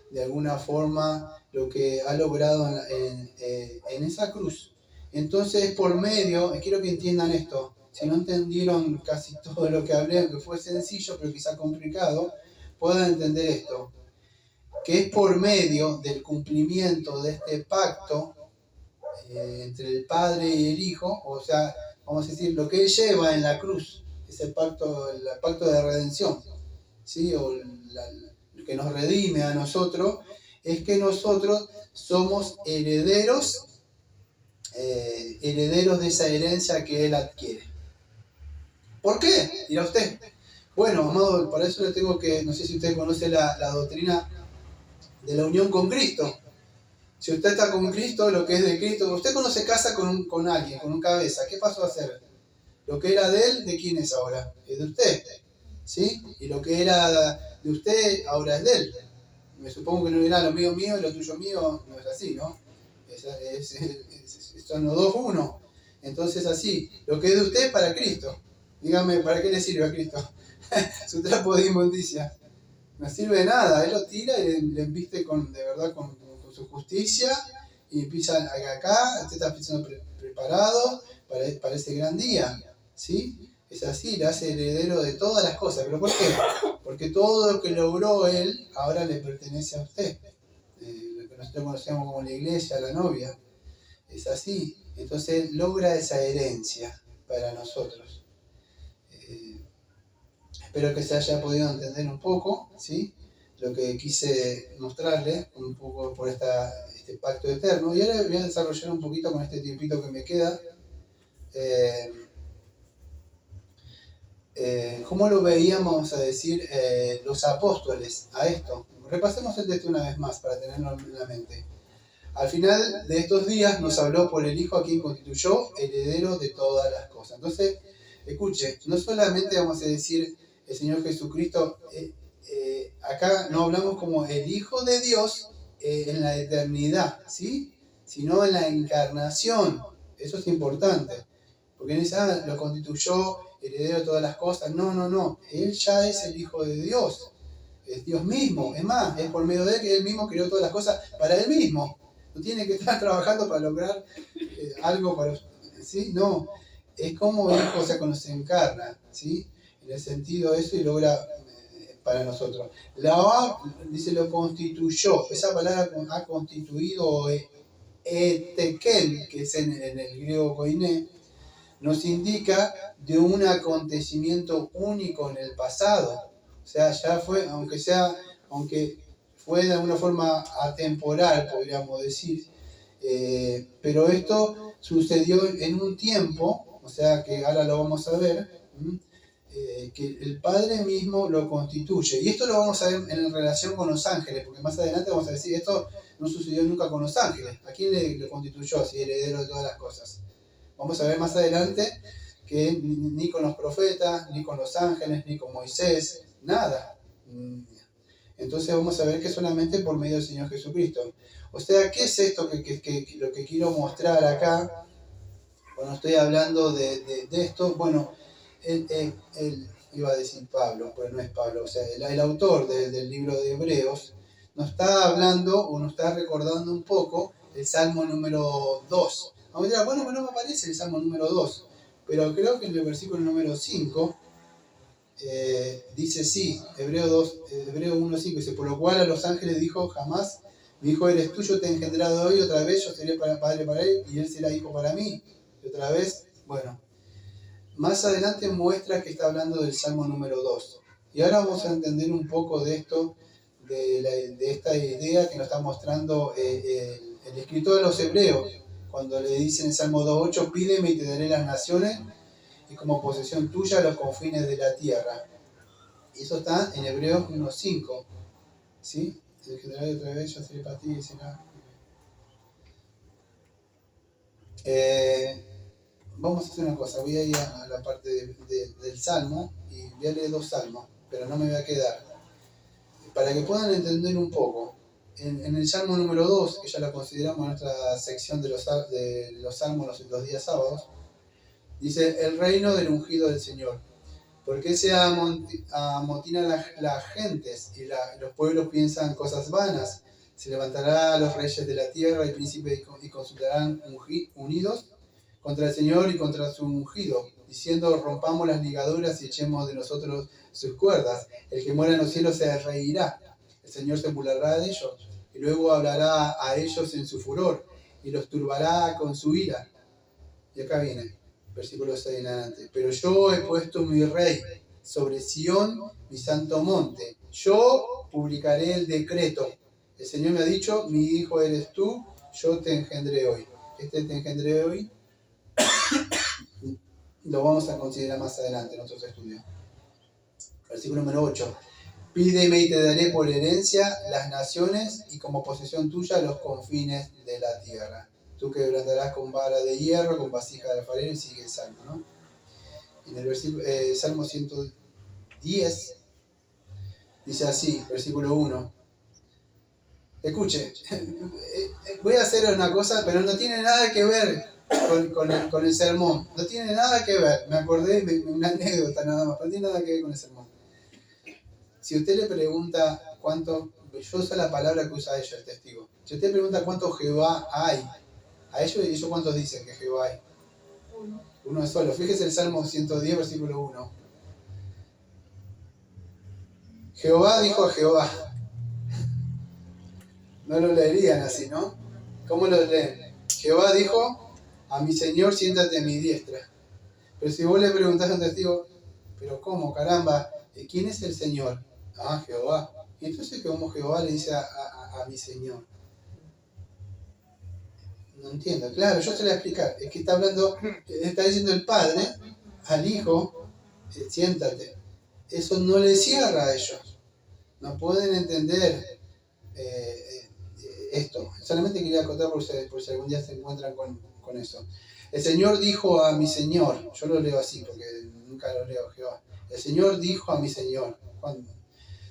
de alguna forma lo que ha logrado en esa cruz. Entonces, por medio, quiero que entiendan esto, si no entendieron casi todo lo que hablé, aunque fue sencillo, pero quizá complicado, puedan entender esto, que es por medio del cumplimiento de este pacto entre el Padre y el Hijo, o sea, vamos a decir, lo que Él lleva en la cruz, ese pacto, el pacto de redención, ¿sí? O lo que nos redime a nosotros, es que nosotros somos herederos de esa herencia que Él adquiere. ¿Por qué? Dirá usted. Bueno, amado, para eso le tengo que, no sé si usted conoce la doctrina de la unión con Cristo. Si usted está con Cristo, lo que es de Cristo, usted cuando se casa con alguien, con un cabeza, ¿qué pasó a hacer? Lo que era de él, ¿de quién es ahora? Es de usted, ¿sí? Y lo que era de usted, ahora es de él. Me supongo que no era lo mío mío y lo tuyo mío, no es así, ¿no? Son los dos uno. Entonces así, lo que es de usted para Cristo. Dígame, ¿para qué le sirve a Cristo? Su trapo de inmundicia. No sirve de nada, Él lo tira y le embiste de verdad con su justicia y empieza acá, usted está pensando preparado para ese gran día. ¿Sí? Es así, le hace heredero de todas las cosas. ¿Pero por qué? Porque todo lo que logró Él ahora le pertenece a usted. Lo que nosotros conocemos como la iglesia, la novia. Es así. Entonces Él logra esa herencia para nosotros. Espero que se haya podido entender un poco, ¿sí? Lo que quise mostrarle un poco por este pacto eterno. Y ahora voy a desarrollar un poquito con este tiempito que me queda. ¿Cómo lo veíamos, vamos a decir, los apóstoles a esto? Repasemos el texto una vez más para tenerlo en la mente. Al final de estos días nos habló por el Hijo a quien constituyó heredero de todas las cosas. Entonces, escuche, no solamente vamos a decir el Señor Jesucristo, acá no hablamos como el Hijo de Dios en la eternidad, ¿sí? sino en la encarnación. Eso es importante. Porque no dice, lo constituyó, heredero de todas las cosas. No, no, no. Él ya es el Hijo de Dios. Es Dios mismo. Es más, es por medio de él que él mismo creó todas las cosas para él mismo. No tiene que estar trabajando para lograr algo para... ¿Sí? No. Es como Hijo, o sea, cuando se encarna, ¿sí? En el sentido de eso y logra para nosotros. La dice lo constituyó. Esa palabra ha constituido etekel, que es en el griego koiné, nos indica de un acontecimiento único en el pasado. O sea, ya fue, aunque fue de alguna forma atemporal, podríamos decir, pero esto sucedió en un tiempo, o sea que ahora lo vamos a ver, que el Padre mismo lo constituye. Y esto lo vamos a ver en relación con los ángeles, porque más adelante vamos a decir, esto no sucedió nunca con los ángeles. ¿A quién le constituyó? Si heredero de todas las cosas. Vamos a ver más adelante que ni con los profetas, ni con los ángeles, ni con Moisés, nada. Entonces vamos a ver que solamente por medio del Señor Jesucristo. O sea, ¿qué es esto lo que quiero mostrar acá? Cuando estoy hablando de esto, bueno, iba a decir Pablo, pero no es Pablo, o sea, el autor del libro de Hebreos nos está hablando o nos está recordando un poco el Salmo número 2. Vamos a decir, bueno, no me aparece el Salmo número 2, pero creo que en el versículo número 5 dice sí, Hebreo 1:5, dice, por lo cual a los ángeles dijo, jamás mi hijo eres tú, yo te he engendrado hoy, otra vez yo seré padre para él y él será hijo para mí. Y otra vez, bueno, más adelante muestra que está hablando del Salmo número 2. Y ahora vamos a entender un poco de esto, de esta idea que nos está mostrando el escritor de los Hebreos, cuando le dice en el Salmo 2:8, pídeme y te daré las naciones, y como posesión tuya los confines de la tierra. Y eso está en Hebreos 1:5. ¿Sí? El general otra vez, yo seré para ti y será. Vamos a hacer una cosa, voy a ir a la parte del Salmo y voy a leer 2 salmos, pero no me voy a quedar. Para que puedan entender un poco, en el Salmo número 2, que ya lo consideramos en nuestra sección de los salmos los días sábados, dice, el reino del ungido del Señor. ¿Por qué se amotinan las gentes y los pueblos piensan cosas vanas? Se levantará a los reyes de la tierra y príncipes y consultarán unidos contra el Señor y contra su ungido, diciendo, rompamos las ligaduras y echemos de nosotros sus cuerdas. El que mora en los cielos se reirá, el Señor se burlará de ellos, y luego hablará a ellos en su furor, y los turbará con su ira. Y acá viene, versículo 6 en adelante. Pero yo he puesto mi rey sobre Sión, mi santo monte. Yo publicaré el decreto. El Señor me ha dicho, mi hijo eres tú, yo te engendré hoy. Te engendré hoy lo vamos a considerar más adelante en otros estudios. Versículo número 8. Pídeme y te daré por herencia las naciones y como posesión tuya los confines de la tierra. Tú quebrantarás con vara de hierro, con vasija de alfarero, y sigue el salmo, ¿no? En el versículo, Salmo 110 dice así, versículo 1. Escuche, voy a hacer una cosa, pero no tiene nada que ver con el sermón. No tiene nada que ver. Me acordé de una anécdota nada más, pero no tiene nada que ver con el sermón. Si usted le pregunta cuánto, yo uso la palabra que usa ella, el testigo. Si usted pregunta cuántos Jehová hay, a ellos cuántos dicen que Jehová hay. Uno es solo. Fíjese el Salmo 110, versículo 1. Jehová dijo a Jehová. No lo leerían así, ¿no? ¿Cómo lo leen? Jehová dijo a mi Señor, siéntate a mi diestra. Pero si vos le preguntás a un testigo, ¿pero cómo, caramba? ¿Quién es el Señor? Ah, Jehová. Y entonces, ¿cómo Jehová le dice a mi Señor? No entiendo. Claro, yo te lo voy a explicar. Es que está diciendo el Padre al Hijo, siéntate. Eso no le cierra a ellos. No pueden entender esto. Solamente quería acotar por si algún día se encuentran con eso. El Señor dijo a mi Señor, yo lo leo así porque nunca lo leo Jehová. El Señor dijo a mi Señor, ¿cuándo?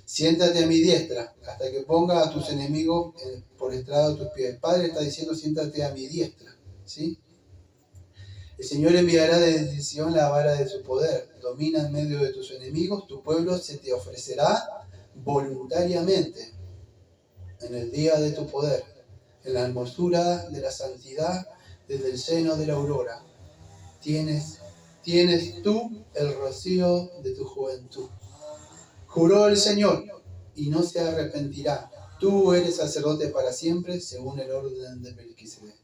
Siéntate a mi diestra hasta que ponga a tus enemigos por por estrado tus pies. El Padre está diciendo, siéntate a mi diestra, ¿sí? El Señor enviará desde Sion la vara de su poder. Domina en medio de tus enemigos. Tu pueblo se te ofrecerá voluntariamente en el día de tu poder, en la hermosura de la santidad, desde el seno de la aurora. Tienes tú el rocío de tu juventud. Juró el Señor y no se arrepentirá. Tú eres sacerdote para siempre, según el orden de Melquisedec.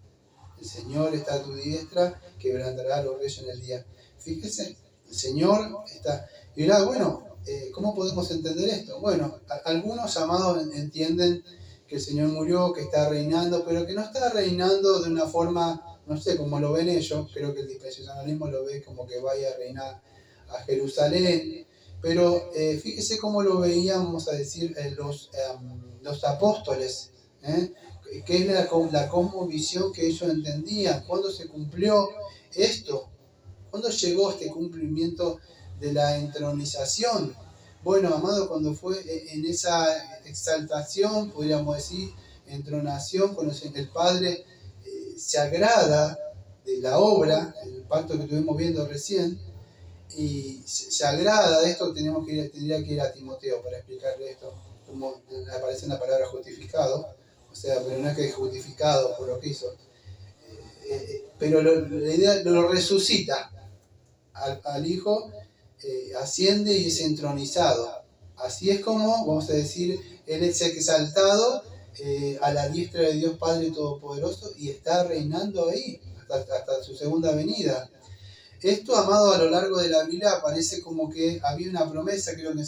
El Señor está a tu diestra, quebrantará a los reyes en el día. Fíjese, el Señor está. Y dirá, bueno, ¿cómo podemos entender esto? Bueno, algunos amados entienden que el Señor murió, que está reinando, pero que no está reinando de una forma, no sé, como lo ven ellos. Creo que el dispensacionalismo lo ve como que vaya a reinar a Jerusalén. Pero fíjese cómo lo veían, vamos a decir, los apóstoles, que es la cosmovisión que ellos entendían. ¿Cuándo se cumplió esto? ¿Cuándo llegó este cumplimiento de la entronización? Bueno, amado, cuando fue en esa exaltación, podríamos decir, entronación, cuando el Padre se agrada de la obra, el pacto que estuvimos viendo recién, y se agrada de esto, tendría que ir a Timoteo para explicarle esto, como aparece en la palabra justificado, o sea, pero no es que es justificado por lo que hizo, pero la idea lo resucita al Hijo, asciende y es entronizado. Así es como, vamos a decir, Él es exaltado a la diestra de Dios Padre Todopoderoso y está reinando ahí hasta su segunda venida. Esto, amado, a lo largo de la Biblia aparece como que había una promesa, creo que en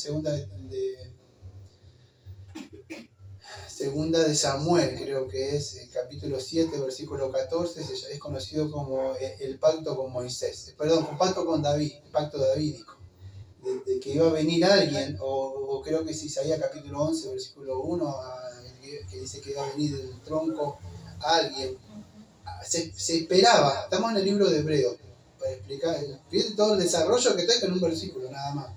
segunda de Samuel, creo que es el capítulo 7, versículo 14, es conocido como el pacto con Moisés, perdón, el pacto con David, el pacto davídico, de que iba a venir alguien, o creo que es Isaías capítulo 11, versículo 1, que dice que iba a venir del tronco alguien. Se esperaba, estamos en el libro de Hebreos, para explicar, fíjate todo el desarrollo que está en un versículo nada más.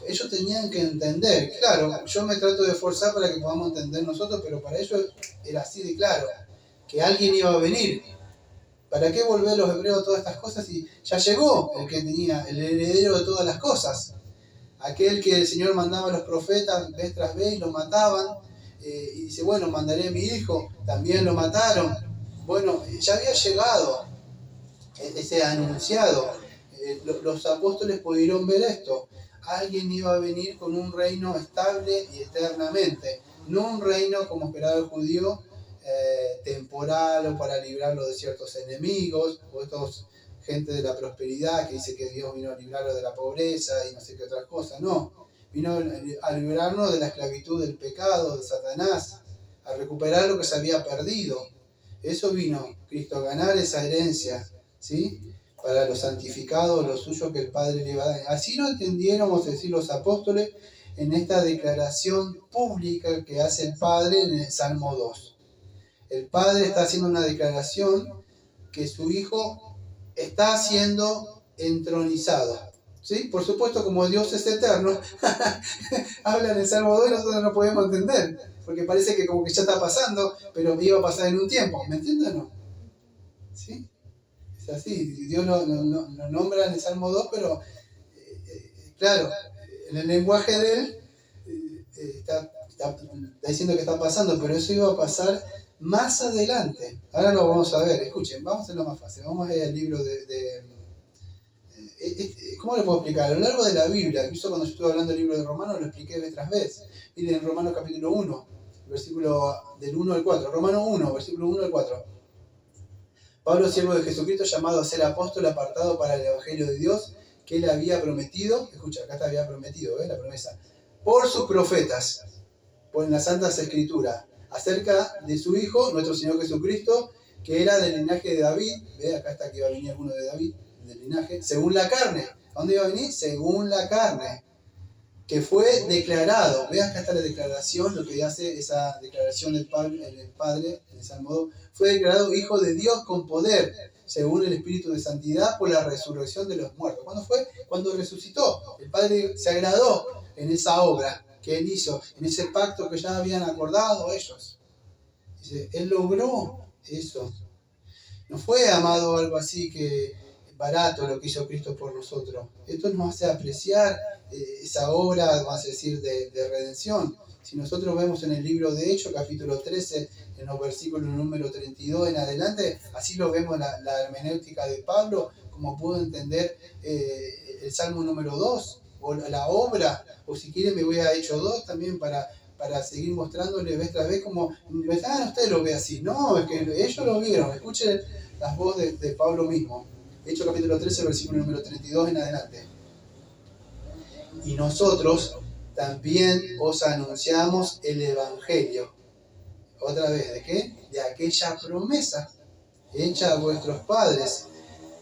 Ellos tenían que entender, claro, yo me trato de esforzar para que podamos entender nosotros, pero para ellos era así de claro, que alguien iba a venir. ¿Para qué volver los hebreos a todas estas cosas si ya llegó el que tenía, el heredero de todas las cosas? Aquel que el Señor mandaba a los profetas vez tras vez y lo mataban, y dice, bueno, mandaré a mi hijo, también lo mataron. Bueno, ya había llegado ese anunciado. Los apóstoles pudieron ver esto. Alguien iba a venir con un reino estable y eternamente, no un reino como esperaba el judío, temporal o para librarlo de ciertos enemigos, o estos gente de la prosperidad que dice que Dios vino a librarlo de la pobreza y no sé qué otras cosas. No, vino a librarnos de la esclavitud del pecado, de Satanás, a recuperar lo que se había perdido. Eso vino Cristo, a ganar esa herencia, ¿sí? Para los santificados, los suyos que el Padre le iba a dar. Así lo entendieron, vamos a decir, los apóstoles en esta declaración pública que hace el Padre en el Salmo 2. El Padre está haciendo una declaración que su Hijo está siendo entronizado. ¿Sí? Por supuesto, como Dios es eterno, habla en el Salmo 2 y nosotros no podemos entender, porque parece que como que ya está pasando, pero iba a pasar en un tiempo. ¿Me entienden o no? ¿Sí? Es así, Dios lo nombra en el Salmo 2, pero claro, en el lenguaje de él está diciendo que está pasando, pero eso iba a pasar más adelante. Ahora lo vamos a ver, escuchen, vamos a hacerlo más fácil. Vamos a ir al libro ¿cómo lo puedo explicar? A lo largo de la Biblia, incluso cuando yo estuve hablando del libro de Romanos, lo expliqué vez tras vez. Miren, en Romanos capítulo 1, versículo del 1 al 4. Romanos 1, versículo 1 al 4. Pablo, siervo de Jesucristo, llamado a ser apóstol, apartado para el Evangelio de Dios, que él había prometido, escucha, acá está había prometido, la promesa, por sus profetas, por las Santas Escrituras, acerca de su Hijo, nuestro Señor Jesucristo, que era del linaje de David, acá está que iba a venir alguno de David, del linaje, según la carne. ¿A dónde iba a venir? Según la carne, que fue declarado. Acá está la declaración, lo que hace esa declaración del Padre, en el Salmo 2, fue declarado Hijo de Dios con poder, según el Espíritu de Santidad, por la resurrección de los muertos. ¿Cuándo fue? Cuando resucitó. El Padre se agradó en esa obra que Él hizo, en ese pacto que ya habían acordado ellos. Dice, Él logró eso. No fue, amado, algo así que barato lo que hizo Cristo por nosotros. Esto nos hace apreciar esa obra, vamos a decir, de redención. Si nosotros vemos en el libro de Hechos, capítulo 13, en los versículos número 32 en adelante, así lo vemos la hermenéutica de Pablo, como pudo entender el Salmo número 2, o la obra, o si quieren me voy a Hechos 2 también para seguir mostrándole vez tras vez como, usted lo ve así. No, es que ellos lo vieron. Escuchen las voces de Pablo mismo. Hechos capítulo 13, versículo número 32 en adelante. Y nosotros también os anunciamos el Evangelio. Otra vez, ¿de qué? De aquella promesa hecha a vuestros padres,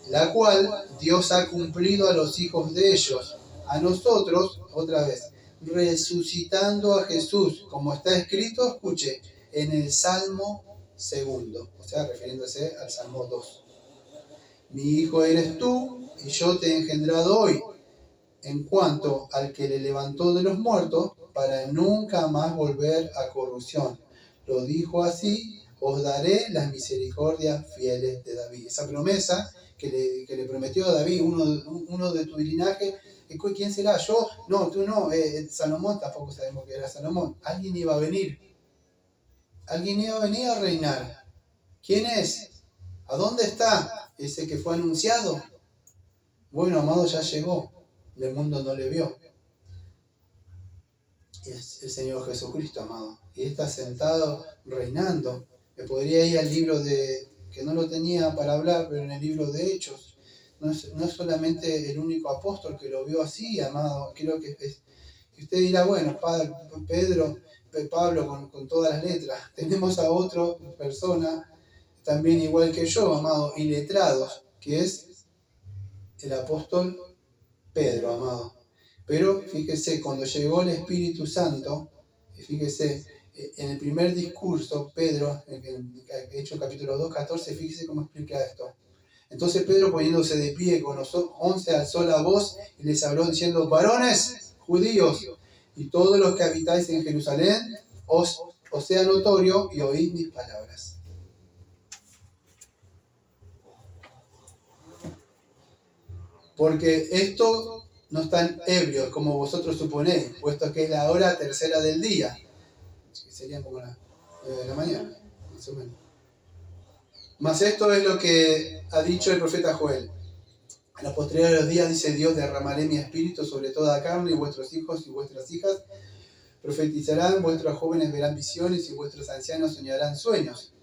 la cual Dios ha cumplido a los hijos de ellos. A nosotros, otra vez, resucitando a Jesús, como está escrito, escuche, en el Salmo 2, o sea, refiriéndose al Salmo 2. Mi hijo eres tú, y yo te he engendrado hoy, en cuanto al que le levantó de los muertos, para nunca más volver a corrupción. Lo dijo así, os daré las misericordias fieles de David. Esa promesa que le prometió a David, uno de tu linaje. ¿Quién será? ¿Yo? No, tú no. Salomón, tampoco sabemos que era Salomón. Alguien iba a venir. Alguien iba a venir a reinar. ¿Quién es? ¿A dónde está? Ese que fue anunciado. Bueno, amado, ya llegó. El mundo no le vio. Es el Señor Jesucristo, amado. Y está sentado reinando. Me podría ir al libro que no lo tenía para hablar, pero en el libro de Hechos. No es solamente el único apóstol que lo vio así, amado. Creo que usted dirá, bueno, Pablo con todas las letras. Tenemos a otra persona, también igual que yo, amado, iletrados, que es el apóstol Pedro, amado. Pero fíjese, cuando llegó el Espíritu Santo, fíjese, en el primer discurso, Pedro, en Hechos capítulo 2, 14, fíjese cómo explica esto. Entonces Pedro, poniéndose de pie con los 11, alzó la voz y les habló diciendo, varones judíos y todos los que habitáis en Jerusalén, os sea notorio y oíd mis palabras. Porque esto no están ebrios como vosotros suponéis, puesto que es la hora tercera del día. Serían como las 9 de la mañana, más o menos. Mas esto es lo que ha dicho el profeta Joel. En los posteriores días, dice Dios, derramaré mi espíritu sobre toda carne, y vuestros hijos y vuestras hijas profetizarán, vuestros jóvenes verán visiones, y vuestros ancianos soñarán sueños.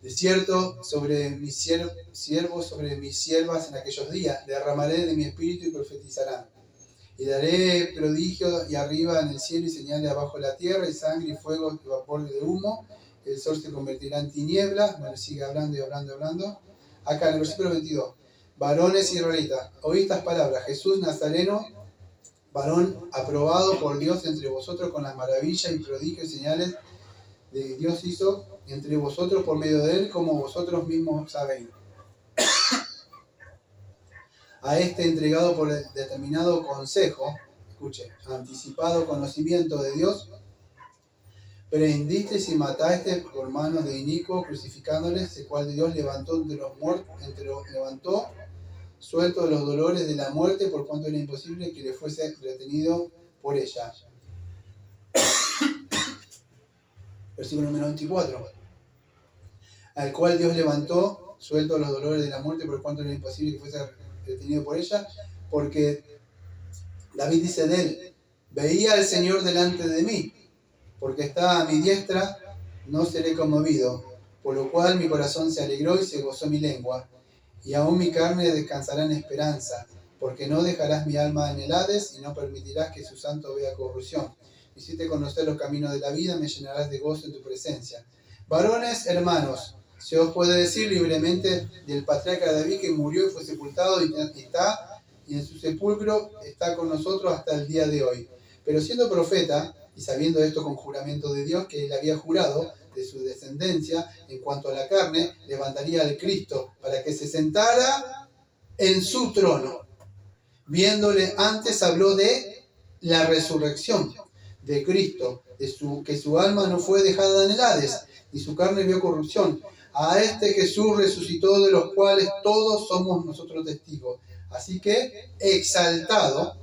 De cierto, sobre mis siervos, sobre mis siervas en aquellos días, derramaré de mi espíritu y profetizarán. Y daré prodigios y arriba en el cielo y señales abajo en la tierra, y sangre y fuego y vapor de humo. El sol se convertirá en tinieblas. Bueno, sigue hablando y hablando y hablando. Acá en el versículo 22. Varones israelitas, oí estas palabras. Jesús Nazareno, varón aprobado por Dios entre vosotros con las maravillas y prodigios y señales de Dios hizo entre vosotros por medio de él, como vosotros mismos sabéis. A este entregado por el determinado consejo, escuche, anticipado conocimiento de Dios, prendisteis y matasteis por manos de inicuo, crucificándoles, el cual Dios levantó entre los muertos, levantó suelto de los dolores de la muerte, por cuanto era imposible que le fuese retenido por ella. Versículo número 24. Al cual Dios levantó suelto de los dolores de la muerte, por cuanto era imposible que fuese retenido por ella, porque David dice de él, veía al Señor delante de mí, porque está a mi diestra, no seré conmovido, por lo cual mi corazón se alegró y se gozó mi lengua, y aún mi carne descansará en esperanza, porque no dejarás mi alma en el Hades y no permitirás que su santo vea corrupción. Me hiciste conocer los caminos de la vida, me llenarás de gozo en tu presencia. Varones, hermanos, se os puede decir libremente del patriarca David, que murió y fue sepultado y en su sepulcro está con nosotros hasta el día de hoy. Pero siendo profeta, y sabiendo esto con juramento de Dios, que él había jurado de su descendencia en cuanto a la carne, levantaría al Cristo para que se sentara en su trono. Viéndole antes habló de la resurrección de Cristo, que su alma no fue dejada en el Hades, y su carne vio corrupción. A este Jesús resucitó, de los cuales todos somos nosotros testigos. Así que, exaltado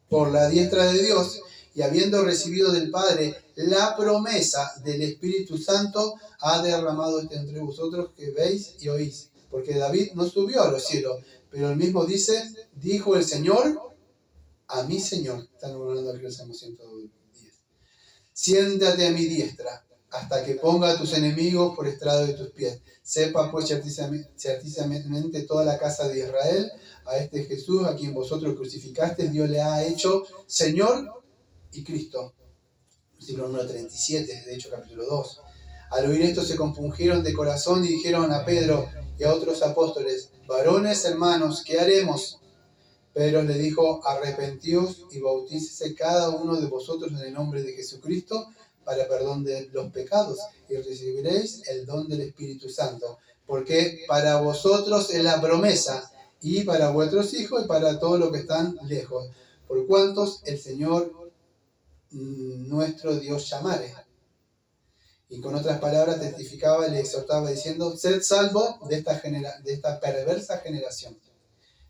por la diestra de Dios, y habiendo recibido del Padre la promesa del Espíritu Santo, ha derramado entre vosotros, que veis y oís. Porque David no subió a los cielos, pero él mismo dice, dijo el Señor a mi Señor. Están hablando aquí el Salmo 110. Siéntate a mi diestra, hasta que ponga a tus enemigos por estrado de tus pies. Sepa pues ciertamente toda la casa de Israel, a este Jesús, a quien vosotros crucificaste, Dios le ha hecho Señor y Cristo. Versículo número 37, de hecho capítulo 2. Al oír esto se compungieron de corazón y dijeron a Pedro y a otros apóstoles, varones hermanos, ¿qué haremos? Pedro le dijo, arrepentíos y bautícese cada uno de vosotros en el nombre de Jesucristo para perdón de los pecados, y recibiréis el don del Espíritu Santo, porque para vosotros es la promesa, y para vuestros hijos y para todos los que están lejos, por cuantos el Señor nuestro Dios llamare. Y con otras palabras testificaba y le exhortaba diciendo, sed salvo de esta perversa generación.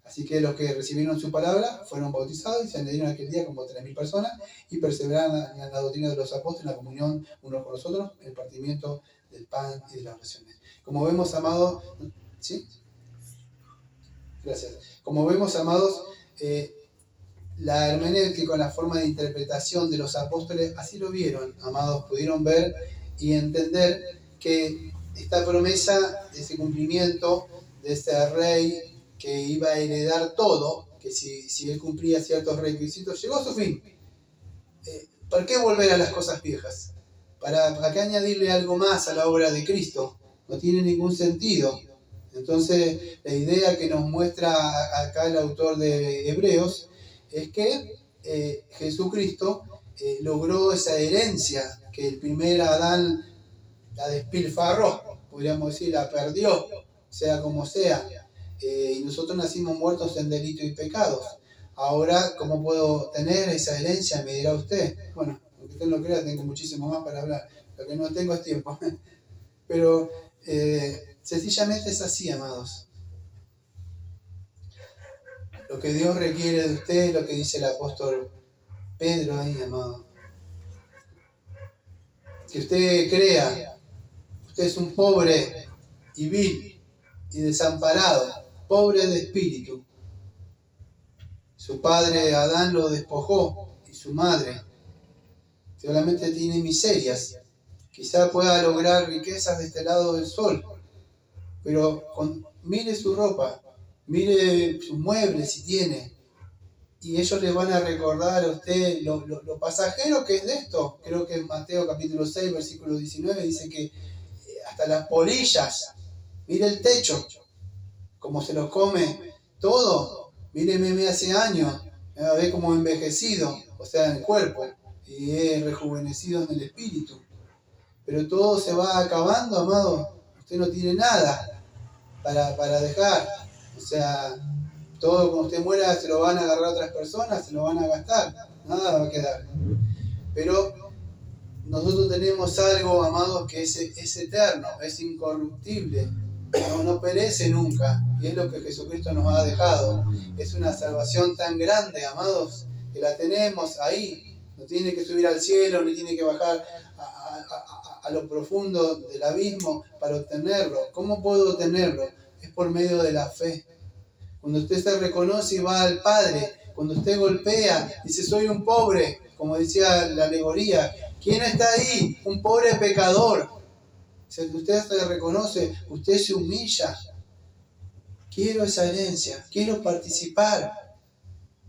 Así que los que recibieron su palabra fueron bautizados y se añadieron aquel día como 3.000 personas y perseveraron en la doctrina de los apóstoles, en la comunión unos con los otros, el partimiento del pan y de las oraciones. Como vemos, amados, ¿sí? Gracias. Como vemos, amados, la hermenéutica, la forma de interpretación de los apóstoles, así lo vieron, amados, pudieron ver y entender que esta promesa, de ese cumplimiento, de ese rey que iba a heredar todo, que si él cumplía ciertos requisitos, llegó a su fin. ¿Para qué volver a las cosas viejas? ¿Para qué añadirle algo más a la obra de Cristo? No tiene ningún sentido. Entonces, la idea que nos muestra acá el autor de Hebreos es que Jesucristo logró esa herencia que el primer Adán la despilfarró, podríamos decir, la perdió, sea como sea. Y nosotros nacimos muertos en delito y pecados. Ahora, ¿cómo puedo tener esa herencia? Me dirá usted. Bueno, aunque usted no crea, tengo muchísimo más para hablar. Lo que no tengo es tiempo. Pero sencillamente es así, amados. Lo que Dios requiere de usted, lo que dice el apóstol Pedro ahí, amado. Que usted crea, usted es un pobre y vil y desamparado, pobre de espíritu. Su padre Adán lo despojó y su madre solamente tiene miserias. Quizá pueda lograr riquezas de este lado del sol, pero mire su ropa, mire sus muebles si tiene, y ellos le van a recordar a usted lo pasajero que es de esto. Creo que en Mateo capítulo 6, versículo 19 dice que hasta las polillas, mire el techo, como se lo come todo. Míreme hace años, me ve como envejecido, o sea, en el cuerpo, y he rejuvenecido en el espíritu. Pero todo se va acabando, amado. Usted no tiene nada para dejar. O sea, todo cuando usted muera se lo van a agarrar otras personas, se lo van a gastar. Nada va a quedar. Pero nosotros tenemos algo, amados, que es eterno, es incorruptible. No perece nunca, y es lo que Jesucristo nos ha dejado. Es una salvación tan grande, amados, que la tenemos ahí. No tiene que subir al cielo, ni tiene que bajar a lo profundo del abismo para obtenerlo. ¿Cómo puedo obtenerlo? Es por medio de la fe. Cuando usted se reconoce y va al Padre, cuando usted golpea, dice, soy un pobre, como decía la alegoría. ¿Quién está ahí? Un pobre pecador. Si usted se reconoce, usted se humilla. Quiero esa herencia, quiero participar.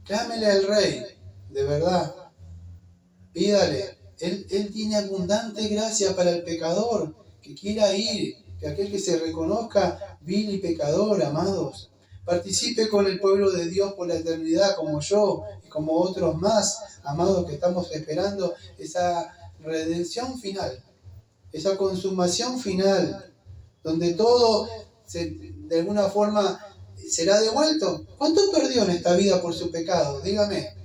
Clámele al Rey, de verdad. Pídale. Él tiene abundante gracia para el pecador que quiera ir, que aquel que se reconozca vil y pecador, amados. Participe con el pueblo de Dios por la eternidad, como yo y como otros más, amados, que estamos esperando esa redención final. Esa consumación final, donde todo de alguna forma será devuelto. ¿Cuánto perdió en esta vida por su pecado? Dígame.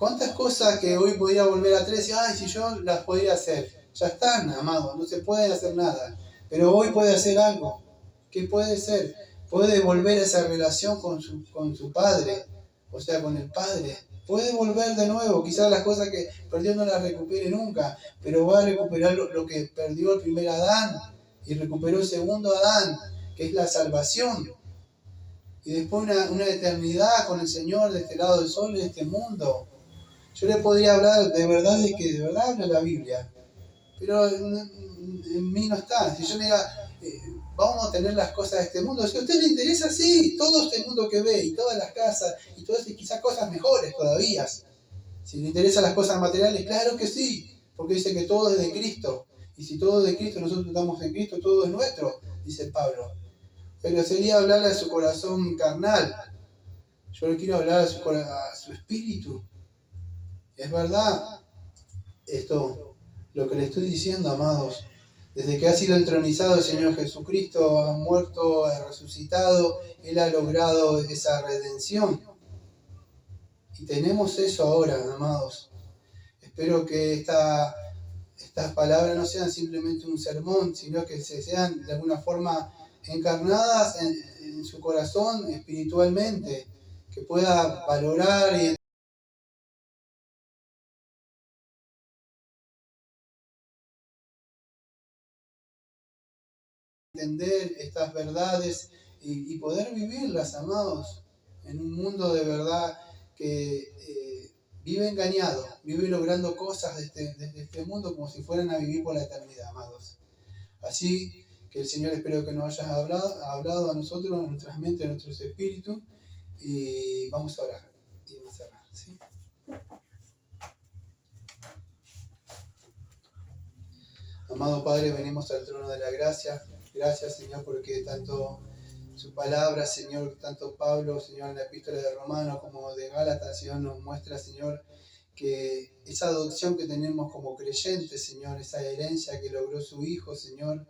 ¿Cuántas cosas que hoy podría volver atrás y decir, ay, si yo las podría hacer? Ya están, amado, no se puede hacer nada. Pero hoy puede hacer algo. ¿Qué puede ser? Puede volver a esa relación con su padre, o sea, con el padre. Puede volver de nuevo. Quizás las cosas que perdió no las recupere nunca, pero va a recuperar lo que perdió el primer Adán y recuperó el segundo Adán, que es la salvación. Y después una eternidad con el Señor de este lado del sol, de este mundo. Yo le podría hablar de verdad de que de verdad habla la Biblia, pero en mí no está. Si yo me diga, vamos a tener las cosas de este mundo, si a usted le interesa, sí, todo este mundo que ve, y todas las casas, y todas, y quizás cosas mejores todavía. Si le interesan las cosas materiales, claro que sí, porque dice que todo es de Cristo. Y si todo es de Cristo, nosotros estamos en Cristo, todo es nuestro, dice Pablo. Pero sería hablarle a su corazón carnal. Yo le quiero hablar a su espíritu. Es verdad esto, lo que le estoy diciendo, amados. Desde que ha sido entronizado el Señor Jesucristo, ha muerto, ha resucitado, Él ha logrado esa redención. Y tenemos eso ahora, amados. Espero que estas palabras no sean simplemente un sermón, sino que sean de alguna forma encarnadas en su corazón espiritualmente, que pueda valorar y entender estas verdades y poder vivirlas, amados, en un mundo de verdad que vive engañado, vive logrando cosas desde este mundo como si fueran a vivir por la eternidad, amados. Así que el Señor espero que nos haya hablado a nosotros, a nuestras mentes, a nuestros espíritus, y vamos a orar y vamos a cerrar, ¿sí? Amado Padre, venimos al trono de la gracia. Gracias, Señor, porque tanto su palabra, Señor, tanto Pablo, Señor, en la epístola de Romanos como de Gálatas, Señor, nos muestra, Señor, que esa adopción que tenemos como creyentes, Señor, esa herencia que logró su Hijo, Señor,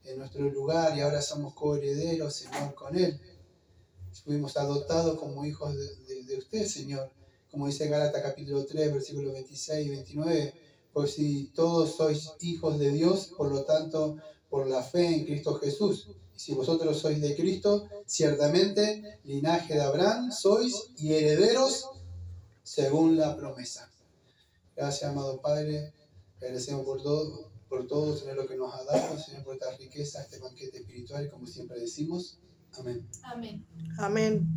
en nuestro lugar, y ahora somos coherederos, Señor, con Él. Fuimos adoptados como hijos de usted, Señor. Como dice Gálatas capítulo 3, versículos 26 y 29. Pues si todos sois hijos de Dios, por lo tanto, por la fe en Cristo Jesús. Y si vosotros sois de Cristo, ciertamente linaje de Abraham sois y herederos según la promesa. Gracias, amado Padre. Agradecemos por todo, Señor, lo que nos ha dado, Señor, por esta riqueza, este banquete espiritual, como siempre decimos. Amén. Amén. Amén.